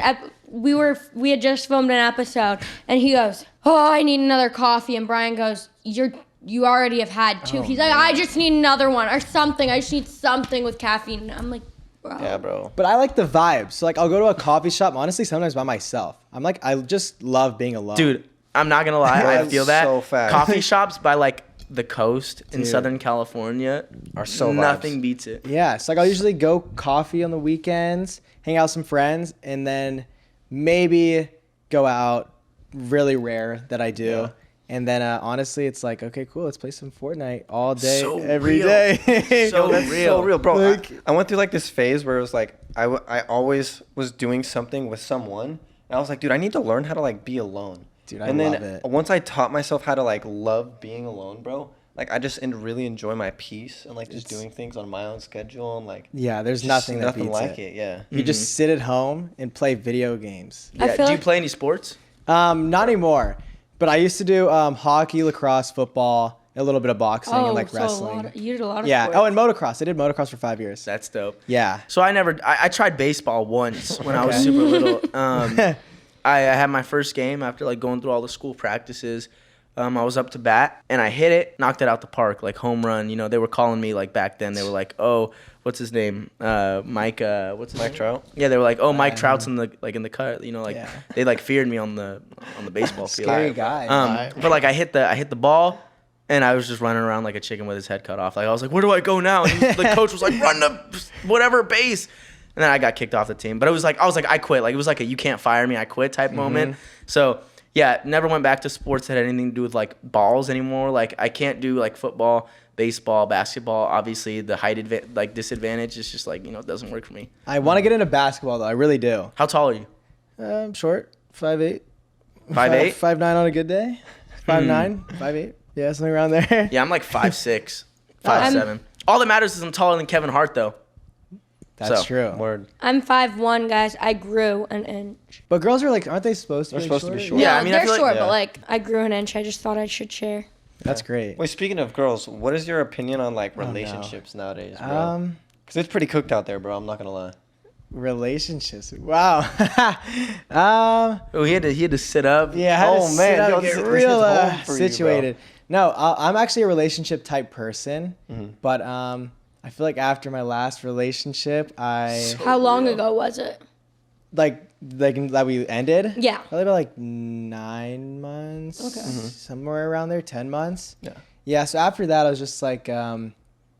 we had just filmed an episode, and he goes, "Oh, I need another coffee." And Brian goes, "You already have had 2." He's like, "I just need another one or something. I just need something with caffeine." I'm like, bro. Yeah, bro. But I like the vibe. So like I'll go to a coffee shop, honestly, sometimes by myself. I'm like, I just love being alone. Dude, I'm not gonna lie, I That's feel that. so fast. Coffee shops by like the coast in Dude. Southern California Are so nothing vibes. beats it. Yeah, so like I'll usually go coffee on the weekends, hang out with some friends, and then maybe go out. Really rare that I do. Yeah. And then honestly, it's like, okay, cool, let's play some Fortnite all day, So every real. day. So That's real. so real, bro. Like- I went through like this phase where it was like I always was doing something with someone, and I was like, dude, I need to learn how to like be alone. Dude, I and then love it. once I taught myself how to like love being alone, bro, like I just really enjoy my peace and like just doing things on my own schedule and like Yeah, there's just nothing that beats like it. it. Yeah. You just sit at home and play video games. I Yeah. feel Do you like- play any sports? Not anymore, but I used to do hockey, lacrosse, football, a little bit of boxing, and like so wrestling. you did a lot of Yeah. sports. Oh, and motocross. I did motocross for 5 years. That's dope. Yeah. So I tried baseball once when I was Okay. super little. I had my first game after like going through all the school practices. I was up to bat and I hit it, knocked it out the park, like home run. You know, they were calling me like back then. They were like, "Oh, what's his name? Mike. What's his Mike name? Trout. Yeah, they were like, "Oh, Mike Trout's in the cut." You know, like Yeah. they like feared me on the baseball field. Scary guy. But like I hit the ball, and I was just running around like a chicken with his head cut off. Like I was like, "Where do I go now?" And the coach was like, "Run to whatever base." And then I got kicked off the team. But it was like I quit. Like it was like a you can't fire me, I quit type moment. So yeah, never went back to sports that had anything to do with like balls anymore. Like I can't do like football, baseball, basketball. Obviously the height disadvantage is just like, it doesn't work for me. I want to get into basketball though. I really do. How tall are you? I'm short, 5'8". 5'8"? 5'9" on a good day. 5'9", 5'8". Yeah, something around there. Yeah, I'm like 5'6", I'm- 5'7". All that matters is I'm taller than Kevin Hart though. That's So, true. Word. I'm 5'1", guys. I grew an inch. But girls are like, aren't they supposed to? They're be supposed to be shorter? short. Yeah, No, I mean, I they're feel like- short, Yeah. but like I grew an inch. I just thought I should share. That's great. Wait, speaking of girls, what is your opinion on like relationships nowadays, bro? Um, Because it's pretty cooked out there, bro. I'm not gonna lie. relationships. Wow. Oh, he had to sit up. Yeah, I had Oh, to man, sit up yo, and get this real is home for you, bro. situated. No, I'm actually a relationship type person, but I feel like after my last relationship, How long ago was it? like that we ended. Yeah. Probably about like 9 months. Okay. Somewhere around there, 10 months. Yeah. Yeah. So after that, I was just like, I'm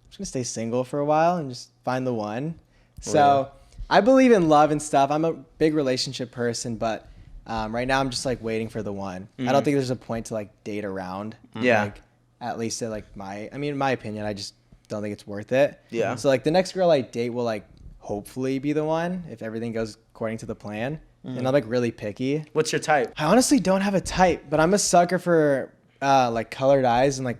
just gonna stay single for a while and just find the one. So I believe in love and stuff. I'm a big relationship person, but right now I'm just like waiting for the one. I don't think there's a point to like date around. Yeah. Like, at least at like in my opinion, I just don't think it's worth it. Yeah. So like the next girl I date will like hopefully be the one if everything goes according to the plan. And I'm like really picky. What's your type? I honestly don't have a type, but I'm a sucker for like colored eyes and like,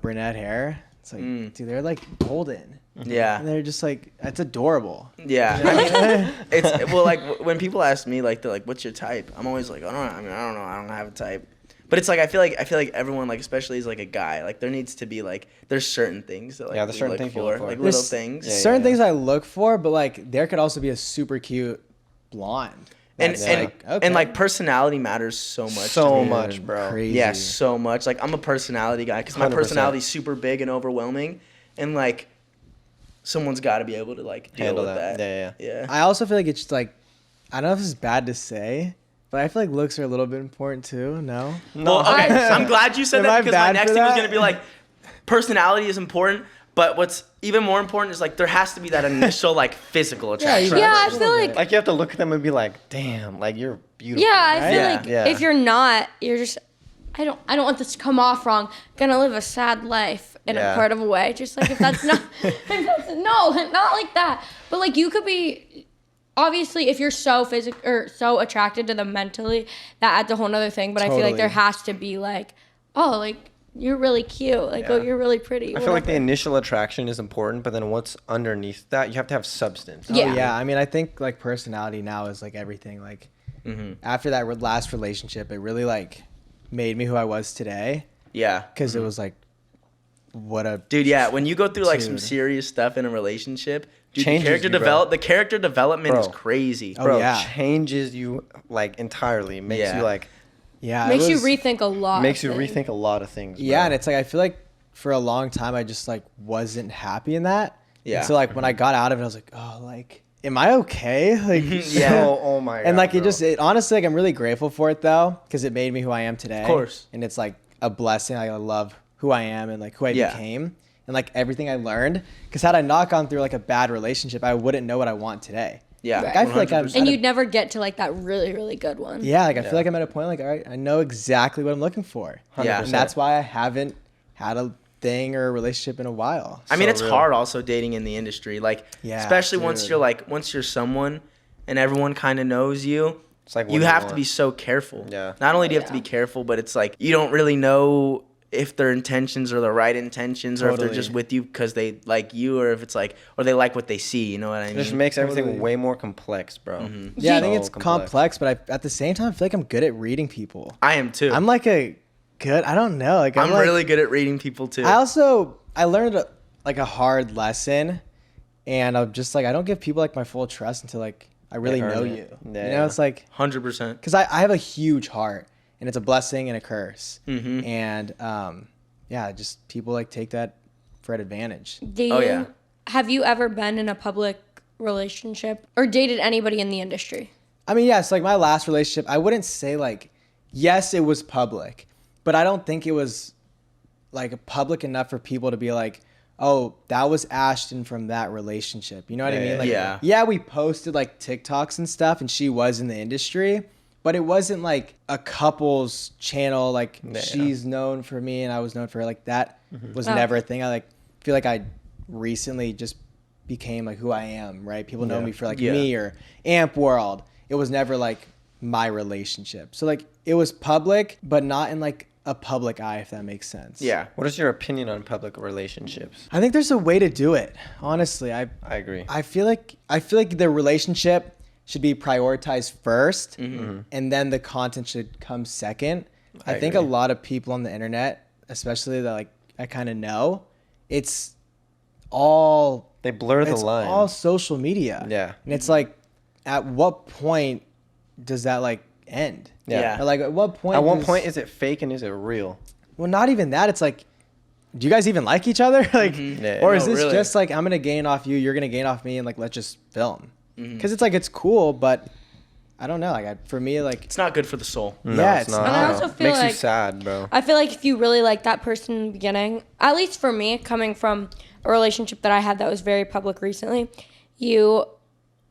brunette hair. It's like, dude, they're like golden. Yeah. And they're just like, it's adorable. Yeah, I mean, it's like when people ask me like they're like, "What's your type?" I'm always like, I don't know, I don't have a type. But it's like I feel like everyone like especially as like a guy like there needs to be like there's certain things that like Yeah, there's we certain look things you for, look for. like There's little things. certain things I look for, but like there could also be a super cute blonde. And that's and like, okay. and like personality matters so much. to So me. much, bro. Crazy. Yeah, so much. Like I'm a personality guy because my 100%. personality's super big and overwhelming, and like someone's got to be able to like deal Handle with that. that. Yeah. Yeah. I also feel like it's just like, I don't know if this is bad to say, but I feel like looks are a little bit important too. No? Well, okay, so I'm glad you said Am that I because my bad next for thing was that? gonna be like, personality is important, but what's even more important is like there has to be that initial like physical attraction. Yeah, I a feel little like bit. Like you have to look at them and be like, damn, like you're beautiful. yeah, I feel Yeah. like Yeah. if you're not, you're just I don't want this to come off wrong. Gonna live a sad life in Yeah. a part of a way. Just like if that's not no, not like that. But like you could be obviously if you're so or so attracted to them mentally, that adds a whole nother thing. But I feel like Totally. there has to be like, oh, like you're really cute. Like, oh, Yeah. you're really pretty. I feel like the whatever. initial attraction is important, but then what's underneath that, you have to have substance. Yeah. Oh, yeah. I mean, I think like personality now is like everything. Like after that last relationship, it really like made me who I was today. Yeah. because it was like, what a Dude, yeah, when you go through like some Dude. serious stuff in a relationship, dude, Changes you, bro. the character development is Bro. crazy. Oh, Bro, yeah. changes you like entirely. Makes Yeah. you like yeah. Makes it you was- rethink a lot. makes you of things. rethink a lot of things. Yeah, bro. and it's like I feel like for a long time I just like wasn't happy in that. Yeah. And so like when I got out of it, I was like, oh, like, am I okay? Like, Yeah. Oh my god. And like bro. honestly, like I'm really grateful for it though, because it made me who I am today. Of course. And it's like a blessing. Like, I love who I am and like who I Yeah. became and like everything I learned. Because had I not gone through like a bad relationship, I wouldn't know what I want today. Yeah. Like, I feel like I'm 100%. And you'd never get to like that really, really good one. Yeah, like I Yeah. feel like I'm at a point like, all right, I know exactly what I'm looking for. Yeah. And that's why I haven't had a thing or a relationship in a while. I mean, So it's real. hard also dating in the industry. Like, Yeah, especially once dude. you're someone and everyone kind of knows you. It's like, what You do have to want? be so careful. Yeah. Not only do you have to be Yeah. careful, but it's like you don't really know if their intentions are the right intentions or if they're Totally. just with you because they like you or if it's like or they like what they see. You know what I It mean? just makes everything Totally. way more complex, bro. Yeah, I think So it's complex, but at the same time, I feel like I'm good at reading people. I am too. I'm like a good, I don't know. Like I'm like, really good at reading people too. I learned like a hard lesson, and I'm just like, I don't give people like my full trust until like I really earn know it. you. Yeah, You know, yeah. it's like, 100%. because I have a huge heart, and it's a blessing and a curse. Mhm. And yeah, just people like take that for advantage. Do you, Oh, yeah. Have you ever been in a public relationship or dated anybody in the industry? I mean, yes, like my last relationship, I wouldn't say like, yes, it was public, but I don't think it was like public enough for people to be like, oh, that was Ashton from that relationship. You know what I Yeah, mean? Like, yeah. we posted like TikToks and stuff, and she was in the industry, but it wasn't like a couple's channel. Like Yeah. she's known for me and I was known for her. Like that was Oh. never a thing. I like feel like I recently just became like who I am, right? People know Yeah. me for like Yeah. me or Amp World. It was never like my relationship. So like it was public, but not in like a public eye, if that makes sense. Yeah. What is your opinion on public relationships? I think there's a way to do it. Honestly, I agree. I feel like the relationship should be prioritized 1st, and then the content should come second. I think a agree. lot of people on the internet, especially that like I kind of know, it's all They blur the it's line. all social media. Yeah. And it's like, at what point does that like end? Yeah. Or, like at what point? At what does- point is it fake and is it real? Well, not even that. It's like, do you guys even like each other? Like, Yeah. or is No, this really. just like I'm gonna gain off you, you're gonna gain off me, and like let's just film? Mm-hmm. Because it's like it's cool, but I don't know. Like for me, like It's not good for the soul. Yeah, it's not. And I Oh. also feel Makes you like sad, bro. I feel like if you really like that person in the beginning, at least for me, coming from a relationship that I had that was very public recently, you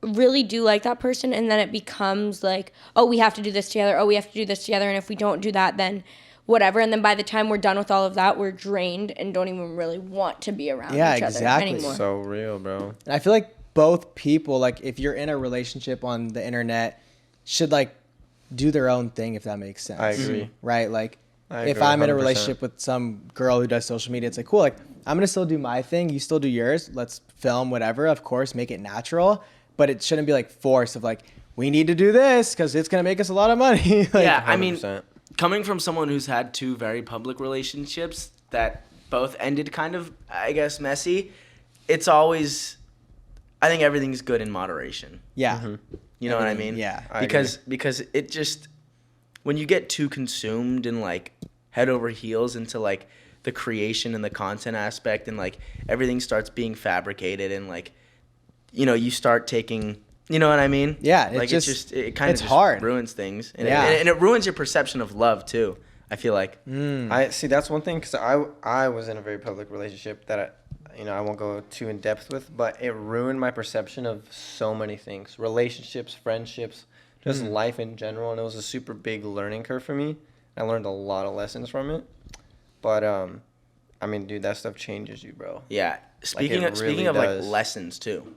really do like that person, and then it becomes like, oh, we have to do this together. Oh, we have to do this together. And if we don't do that, then whatever. And then by the time we're done with all of that, we're drained and don't even really want to be around Yeah, each exactly. other anymore. So real, bro. And I feel like both people, like if you're in a relationship on the internet, should like do their own thing, if that makes sense. I agree. Right? Like I if agree I'm in a 100%. relationship with some girl who does social media, it's like, cool, like I'm gonna still do my thing, you still do yours. Let's film whatever, of course, make it natural. But it shouldn't be like force of like, we need to do this because it's gonna make us a lot of money. Like, Yeah, I mean, 100%. coming from someone who's had two very public relationships that both ended kind of, I guess, messy, it's always, I think everything's good in moderation. yeah. You know what I Everything, mean? yeah. I Because it just, when you get too consumed and like head over heels into like the creation and the content aspect and like everything starts being fabricated and like, you know, you start taking, you know what I mean? Yeah, it like just- it kind of it's just hard. ruins things. And, Yeah. and it ruins your perception of love too, I feel like. I see. That's one thing because I was in a very public relationship that I won't go too in depth with, but it ruined my perception of so many things: relationships, friendships, just life in general. And it was a super big learning curve for me. I learned a lot of lessons from it. But I mean, dude, that stuff changes you, bro. Yeah. Speaking really of does. like lessons too.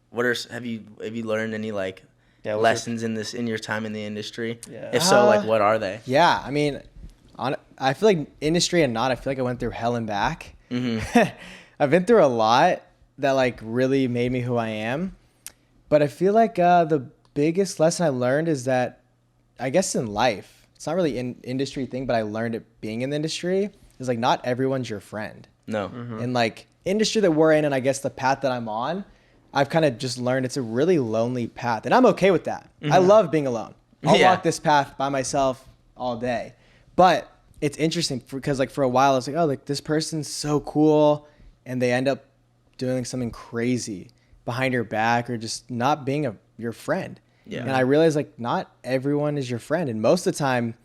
What are have you learned any like Yeah, what's your- lessons in your time in the industry? Yeah. If so, like what are they? Yeah, I mean, I feel like industry and not, I feel like I went through hell and back. I've been through a lot that like really made me who I am. But I feel like the biggest lesson I learned is that, I guess in life, it's not really an industry thing, but I learned it being in the industry. is like not everyone's your friend. No. And like industry that we're in, and I guess the path that I'm on, I've kind of just learned it's a really lonely path, and I'm okay with that. I love being alone. I'll walk this path by myself all day. But it's interesting because like for a while I was like, oh, like this person's so cool, and they end up doing something crazy behind your back or just not being your friend. Yeah. And I realized like not everyone is your friend, and most of the time,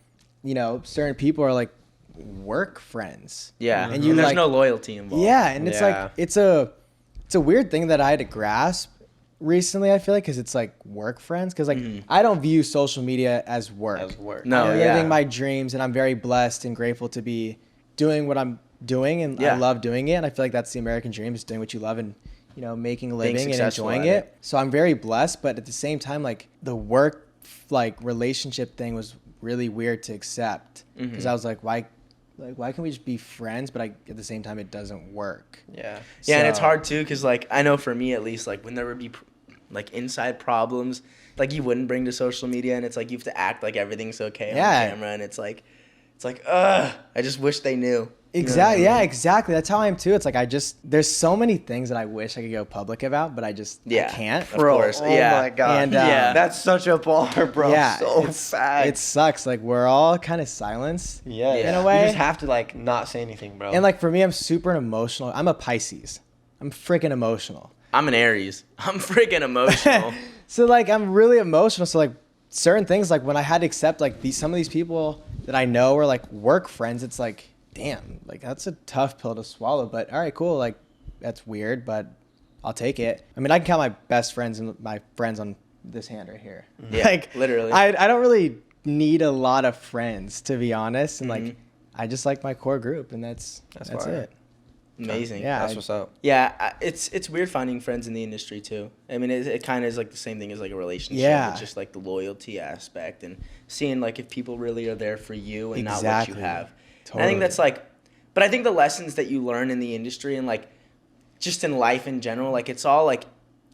you know, certain people are like work friends. Yeah. And you there's like no loyalty involved. yeah, and it's Yeah. like it's a weird thing that I had to grasp recently. I feel like because it's like work friends. Because like I don't view social media as work. No, I'm yeah. living my dreams, and I'm very blessed and grateful to be doing what I'm doing, and Yeah. I love doing it. And I feel like that's the American dream: is doing what you love and making a living and successful enjoying at it. So I'm very blessed, but at the same time, like the work like relationship thing was really weird to accept because I was like, why can't we just be friends? But at the same time, it doesn't work. Yeah. Yeah, and it's So- hard too because like I know for me at least, like when there would be like inside problems, like you wouldn't bring to social media, and it's like you have to act like everything's okay on camera, and it's like I just wish they knew. Exactly. Yeah, exactly. That's how I am too. It's like there's so many things that I wish I could go public about, but I can't. Of course. Oh Yeah. my god. And, Yeah. That's such a bar, bro. Yeah, So it's, fast. it sucks. Like we're all kind of silenced. yeah. in a way. You just have to like not say anything, bro. And like for me, I'm super emotional. I'm a Pisces. I'm freaking emotional. I'm an Aries. I'm freaking emotional. So like I'm really emotional. So like certain things, like when I had to accept like some of these people that I know are like work friends, it's like, damn, like that's a tough pill to swallow. But all right, cool. Like that's weird, but I'll take it. I mean, I can count my best friends and my friends on this hand right here. Yeah, like literally. I don't really need a lot of friends, to be honest. And like I just like my core group, and that's fire. it. Amazing. Yeah. That's what's up. Yeah, it's weird finding friends in the industry too. I mean, it kind of is like the same thing as like a relationship. Yeah. It's just like the loyalty aspect and seeing like if people really are there for you and not what Exactly. you have. And I Totally. think that's like, but I think the lessons that you learn in the industry and like just in life in general, like it's all like,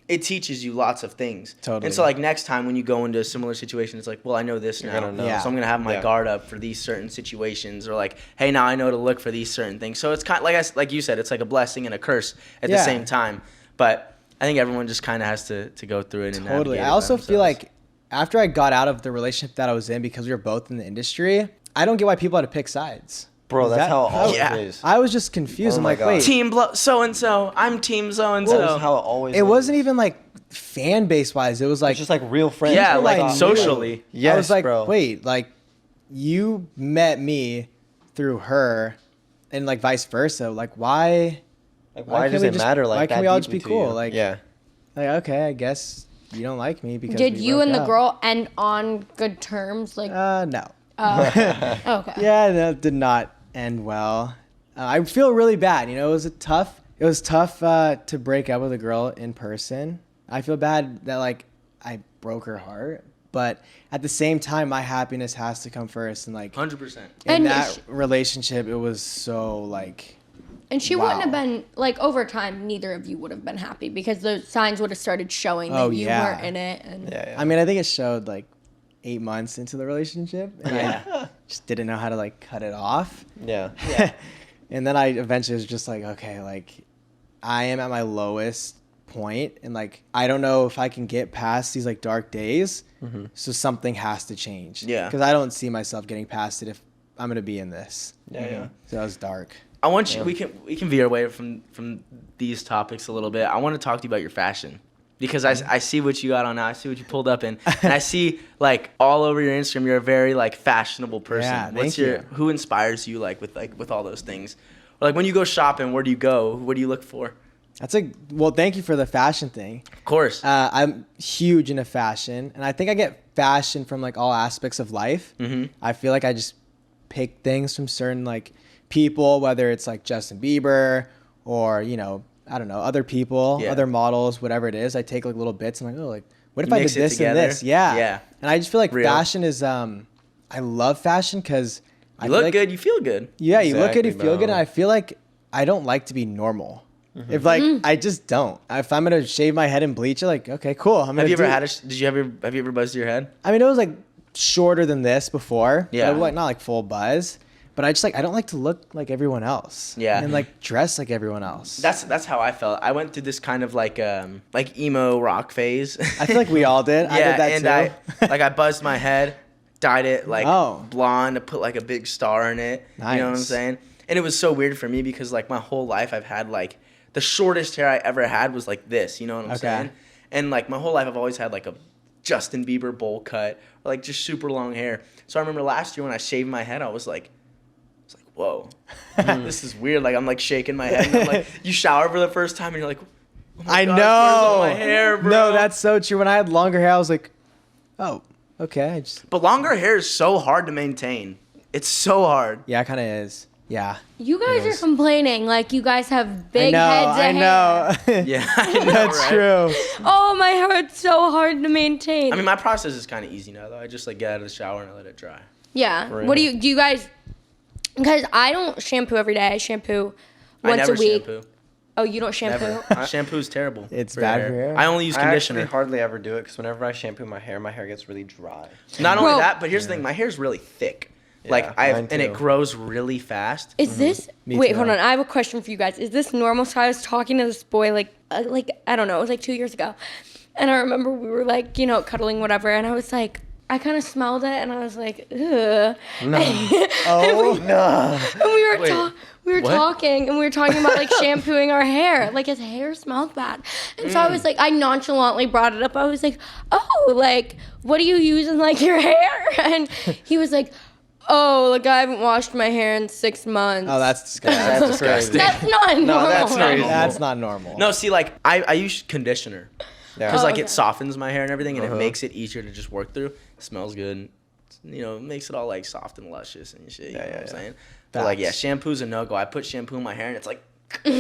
it teaches you lots of things. Totally. And so like next time when you go into a similar situation, it's like, well, I know this You're now. gonna know. Yeah. So I'm going to have my Yeah. guard up for these certain situations, or like, hey, now I know to look for these certain things. So it's kind of like you said, it's like a blessing and a curse at the Yeah. same time. But I think everyone just kind of has to go through it and Totally. navigate I it also by feel themselves. like after I got out of the relationship that I was in, because we were both in the industry, I don't get why people had to pick sides. Bro, Is that's that- how it always Yeah. is. I was just confused. Oh I'm my like, God. wait, team so and so. I'm team so and That's so. how it always it is. wasn't even like fan base wise. It was like It's just like real friends. Yeah, people like I knew. socially. Yes, I was like, bro. wait, like you met me through her, and like vice versa. Like why? Like, Why why can't does we it just- matter like why that can't we all just deeply be to cool? you? Like- yeah. Like okay, I guess you don't like me because Did we you broke and the up. girl end on good terms? Like, No. okay. Yeah, that did not end well. I feel really bad. It was tough to break up with a girl in person. I feel bad that like I broke her heart, but at the same time, my happiness has to come first. And like 100%. in And that sh- relationship, it was so like And she wouldn't have Wow. been like over time. Neither of you would have been happy because the signs would have started showing that Oh, you yeah. weren't in it. And Yeah. I mean, I think it showed like 8 months into the relationship, and Yeah. I just didn't know how to like cut it off. Yeah. And then I eventually was just like, okay, like I am at my lowest point, and like I don't know if I can get past these like dark days. So something has to change. Yeah. Because I don't see myself getting past it if I'm gonna be in this. Yeah. So that was dark. I want you. We can veer away from these topics a little bit. I want to talk to you about your fashion because I see what you got on now. I see what you pulled up in, and I see like all over your Instagram. You're a very like fashionable person. Yeah, What's thank your you. who inspires you with all those things? Or, like when you go shopping, where do you go? What do you look for? Well, thank you for the fashion thing. Of course. I'm huge into fashion, and I think I get fashion from like all aspects of life. I feel like I just pick things from certain like people, whether it's like Justin Bieber or I don't know, other people, Yeah. other models, whatever it is. I take like little bits and like, oh, like what if You I did mix it this together? and this? Yeah. Yeah. And I just feel like Real. fashion is I love fashion because I you feel look like, good. You feel good. Yeah, you look good, you Exactly, feel good, bro. and I feel like I don't like to be normal. If like I just don't. If I'm gonna shave my head and bleach it, like okay, cool. I'm gonna Have you ever do- had have you ever buzzed your head? I mean, it was like shorter than this before. Yeah. But, like not like full buzz. but I just like I don't like to look like everyone else. Yeah. And like dress like everyone else. That's how I felt. I went through this kind of like emo rock phase. I feel like we all did. Yeah, I did that and too. I buzzed my head, dyed it like Oh. blonde, to put like a big star in it. You know what I'm Nice. saying? And it was so weird for me because like my whole life I've had like the shortest hair I ever had was like this. You know what I'm Okay. saying? And like my whole life I've always had like a Justin Bieber bowl cut or like just super long hair. So I remember last year when I shaved my head, I was like, whoa, this is weird. Like I'm like shaking my head. And I'm like, you shower for the first time and you're like, oh my I gosh, know. where's all my hair, bro? No, that's so true. When I had longer hair, I was like, oh, okay. I just But longer hair is so hard to maintain. It's so hard. yeah, it kind of is. Yeah. You guys are complaining like you guys have big heads of I hair. know. Yeah, I know, That's right? true. Oh, my hair is so hard to maintain. I mean, my process is kind of easy now, though. I just like get out of the shower and I let it dry. yeah. For What do real. you guys? Because I don't shampoo every day. I shampoo I once never a week. shampoo. Oh, you don't shampoo? Never. Shampoo's terrible. It's bad for hair? I only use I conditioner. actually hardly ever do it because whenever I shampoo my hair gets really dry. Not only Bro. that, but here's the thing: my hair's really thick. Yeah, Like I mine and it too. grows really fast. Is this? Me Wait, too. hold on. I have a question for you guys. Is this normal? So I was talking to this boy like I don't know. It was like 2 years ago, and I remember we were like cuddling whatever, and I was like. I kind of smelled it, and I was like, ugh. No. Oh, No. And we were Wait, what? talking, and we were talking about like shampooing our hair. Like his hair smelled bad, and so I was like, I nonchalantly brought it up. I was like, oh, like what do you use in like your hair? And he was like, oh, like I haven't washed my hair in 6 months. oh, that's disgusting. That's disgusting. That's not normal. that's crazy. That's not normal. No, see, like I use conditioner Yeah. because Oh, like okay. it softens my hair and everything, and it Uh-huh. makes it easier to just work through. It smells good. It makes it all like soft and luscious and shit. You know what I'm saying? But like, yeah, Facts. shampoo's a no go. I put shampoo in my hair and it's like Yeah.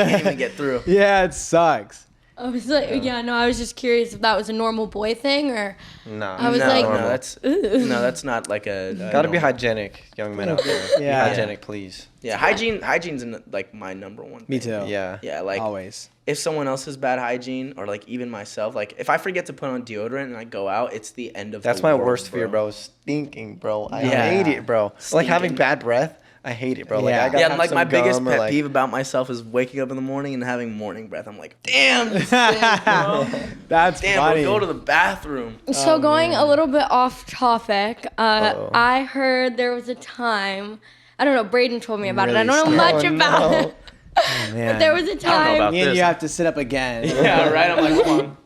I can't even get through. Yeah, it sucks. I was like, no, I was just curious if that was a normal boy thing or. No. I was no, like- no, that's not like a. Gotta be normal- hygienic, young men out there. Yeah. Be hygienic, please. Yeah, hygiene's like my number one. Me thing. too. Yeah. Yeah, like Always. if someone else has bad hygiene or like even myself, like if I forget to put on deodorant and I go out, it's the end of. That's the my world, worst fear, bro. Stinking, bro. I Yeah. hate it, bro. Like having Stinking. bad breath. I hate it, bro. Like Yeah. I gotta Yeah, have and like some my biggest gum or, pet like- peeve about myself is waking up in the morning and having morning breath. I'm like, damn, this thing, bro. That's Damn, funny. bro, go to the bathroom. So going a little bit off topic, Uh-oh. I heard there was a time. I don't know. Braden told me about it. I Really don't know much Oh, about no. it. Oh, man. But there was a know time about Me and this. you have to sit up again. Yeah, right. I'm like, come on.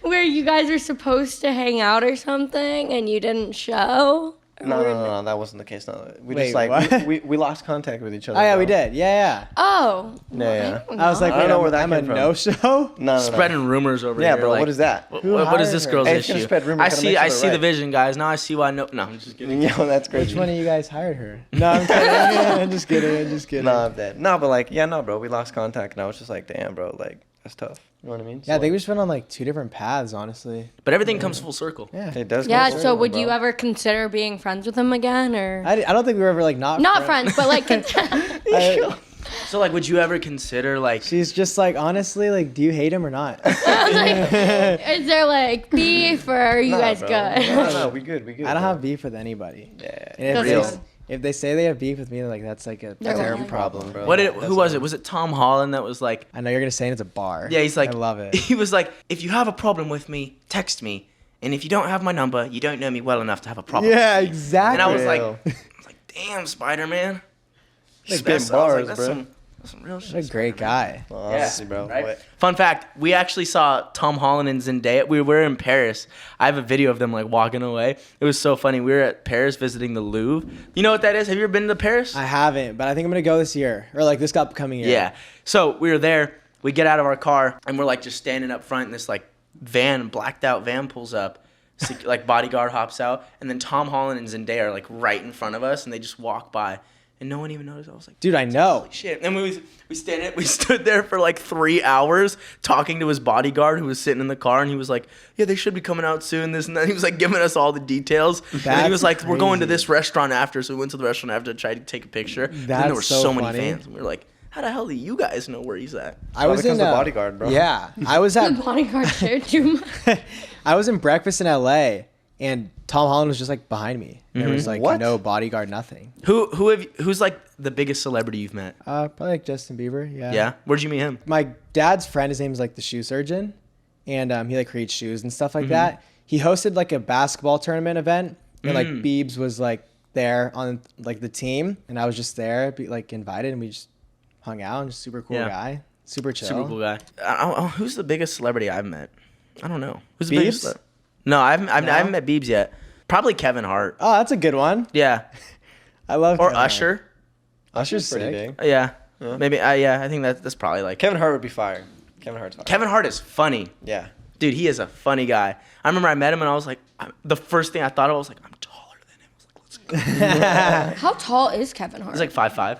where you guys were supposed to hang out or something, and you didn't show. No, that wasn't the case. No, we Wait, just like what? we lost contact with each other. Oh yeah, bro. we did. Yeah, Oh. Yeah, yeah. I was like, I don't wait, know where that I'm a came from. no-show. No, Spreading rumors over Yeah, here. bro. Like, What is that? What, Who what is hired this her? girl's Hey, it's gonna issue? spread rumors, I gotta see. make sure I they're see the right. vision, guys. Now I see why. No, I'm just kidding. Yo, that's crazy. Which one of you guys hired her? No, I'm kidding. I'm just kidding. I'm just kidding. No, I'm dead. No, but like, yeah, no, bro. We lost contact, and I was just like, damn, bro. Like, that's tough. You know what I mean? Yeah, I So, think we just went on like 2 different paths, honestly. But everything comes full circle. Yeah. it does. Yeah. go So circle, would bro. you ever consider being friends with him again, or I don't think we were ever like not friends, but like? I- So like, would you ever consider like? she's just like, honestly, like, do you hate him or not? Is there like beef, or are you Nah, guys bro. good? No, we good. We good. I don't bro. have beef with anybody. Yeah. And That's if, good. if they say they have beef with me, like that's like a They're terrible lying. problem, bro. What did? Who was it? Was it Tom Holland that was like? I know you're gonna say it's a bar. Yeah, he's like. I love it. He was like, if you have a problem with me, text me, and if you don't have my number, you don't know me well enough to have a problem. Yeah, with me." exactly. And I was Real. like, damn, Spider-Man. Spit That's bars, that's bro. that's some real shit. What a great guy. Honestly, bro. Right? What? Fun fact: we actually saw Tom Holland and Zendaya. We were in Paris. I have a video of them like walking away. It was so funny. We were at Paris visiting the Louvre. You know what that is? Have you ever been to Paris? I haven't, but I think I'm gonna go this year or like this upcoming year. Yeah. So we were there. We get out of our car and we're like just standing up front, and this like van, blacked out van, pulls up. Like bodyguard hops out, and then Tom Holland and Zendaya are like right in front of us, and they just walk by, and no one even noticed. I was like, Dude, I know. shit. And we stood there for like 3 hours talking to his bodyguard who was sitting in the car, and he was like, yeah, they should be coming out soon, this and that. He was like giving us all the details. And then he That's was like, we're going to crazy. this restaurant after. So we went to the restaurant after to try to take a picture. And then there That's were so so many funny. fans. And we were like, how the hell do you guys know where he's at? I was because in the bodyguard, bro. Yeah, I was The at bodyguard shared too much. I was in breakfast in LA, and Tom Holland was just like behind me. There was like What? no bodyguard, nothing. Who's like the biggest celebrity you've met? Probably like Justin Bieber. Yeah. Where'd you meet him? My dad's friend, his name is like the shoe surgeon, and he like creates shoes and stuff like that. He hosted like a basketball tournament event, and like Biebs was like there on like the team, and I was just there, like invited, and we just hung out. And just super cool guy, super chill. Super cool guy. Who's the biggest celebrity I've met? I don't know. Who's the Biebs? biggest? No, I haven't met Biebs yet. Probably Kevin Hart. Oh, that's a good one. Yeah. I love. Or Kevin Hart. Usher. Usher's pretty sick. big. Yeah. Maybe. Yeah. I think that's probably like. Kevin Hart would be fire. Kevin Hart's fire. Kevin Hart is funny. Yeah. Dude, he is a funny guy. I remember I met him and I was like, the first thing I thought of was like, I'm taller than him. I was like, let's go. How tall is Kevin Hart? He's like 5'5".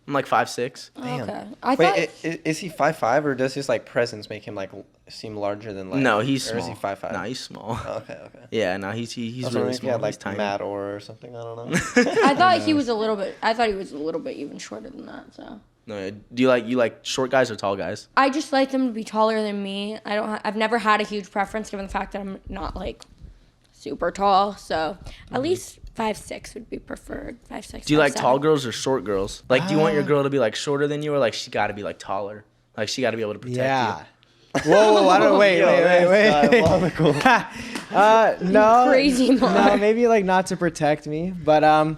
I'm like 5'6". Damn. Okay. I thought. Wait, is he 5'5", or does his like presence make him like seem larger than like? No, he's or small. is he 5'5"? No, he's small. Oh, okay. Yeah, no, he's I was really wondering if he small. had like He's tiny. Matt or something. I don't know. I thought he was a little bit. I thought he was a little bit even shorter than that. So. No, do you like short guys or tall guys? I just like them to be taller than me. I've never had a huge preference given the fact that I'm not like super tall. So at least 5'6" would be preferred. 5'6". Do you like 5'7". tall girls or short girls? Like, do you want your girl to be like shorter than you, or like she got to be like taller? Like she got to be able to protect Yeah. you. Whoa, I don't know. Wait. Diabolical. No. Crazy No, Mark. maybe like not to protect me, but I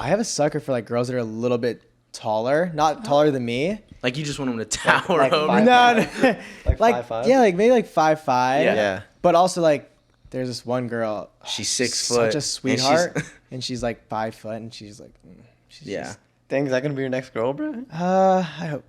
have a sucker for like girls that are a little bit taller, not taller than me. Like you just want them to tower like over. five- No, Like 5'5"? yeah, like maybe like 5'5". Yeah. But also like there's this one girl. She's 6 such foot. a and she's- sweetheart, and she's like 5 foot, and she's like, she's Yeah. just- Dang, is that gonna be your next girl, bro?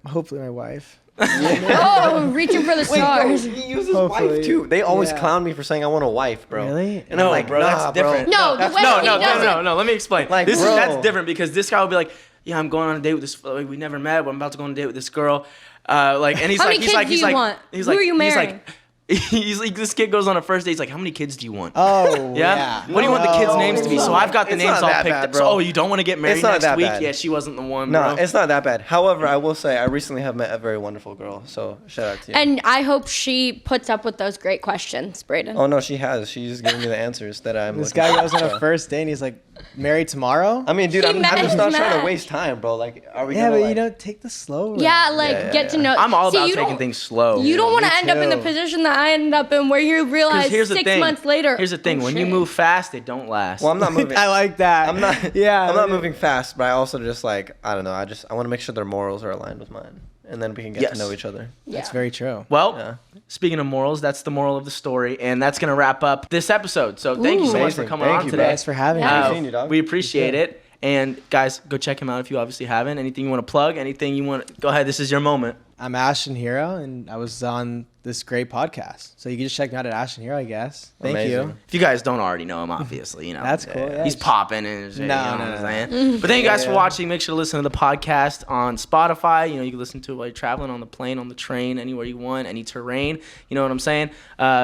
hopefully my wife. Oh, reaching for the stars. He uses Hopefully. wife too. They always Yeah. clown me for saying I want a wife, bro. Really? And No, I'm like, bro, nah, that's different. No, the way No, he no, does no, it. no. Let me explain. Like, This is bro. that's different because this guy will be like, yeah, I'm going on a date with this. Like, we never met, but I'm about to go on a date with this girl. Like, and he's How like, many he's kids like, do he's you like, want? he's Who like, are you he's marrying? like, he's like, this kid goes on a first date. He's like, how many kids do you want? Oh Yeah? What do you want the kids' names to be? So I've got the It's names not all that picked bad, up. bro. So, you don't want to get married It's not next that week? bad. Yeah, she wasn't the one, No, bro. it's not that bad. However, I will say I recently have met a very wonderful girl. So shout out to you. And I hope she puts up with those great questions, Braden. Oh no, she has. She's giving me the answers that I'm. This looking guy for. goes on a first date, and he's like, married tomorrow. I mean, dude, He I'm met just his not trying to match. waste time, bro. Like, are we Yeah, gonna? but like, take the slow route. Yeah, like Yeah, get to know. I'm all See, about you taking don't- things slow. You don't want to me end up in the too. position that I ended up in, where you realize Because here's the 6 thing. months later. Here's the thing. oh, When you shit. move fast, they don't last. Well, I'm not moving. I like that. I'm not. Yeah. I'm not moving fast, but I also just like I don't know. I want to make sure their morals are aligned with mine, and then we can get Yes. to know each other. That's Yeah. very true. Well, Yeah. speaking of morals, that's the moral of the story, and that's gonna wrap up this episode. So thank you so much for Amazing. coming Thank on you, today. bro. Thanks for having Yeah. me. Nice seeing you, dog. We appreciate it. And guys, go check him out if you obviously haven't. Anything you want to plug? Anything you want? Go ahead. This is your moment. I'm Ashton Hero, and I was on this great podcast. So you can just check me out at Ashton Hero, I guess. Thank Amazing. you. If you guys don't already know him, obviously, you know. That's cool. Yeah, He's just- popping and shit, No, you know no, what no, I'm saying? But thank you guys for Yeah. watching. Make sure to listen to the podcast on Spotify. You know, you can listen to it while you're traveling, on the plane, on the train, anywhere you want, any terrain. You know what I'm saying?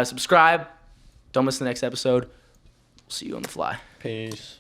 Subscribe. Don't miss the next episode. We'll see you on the fly. Peace.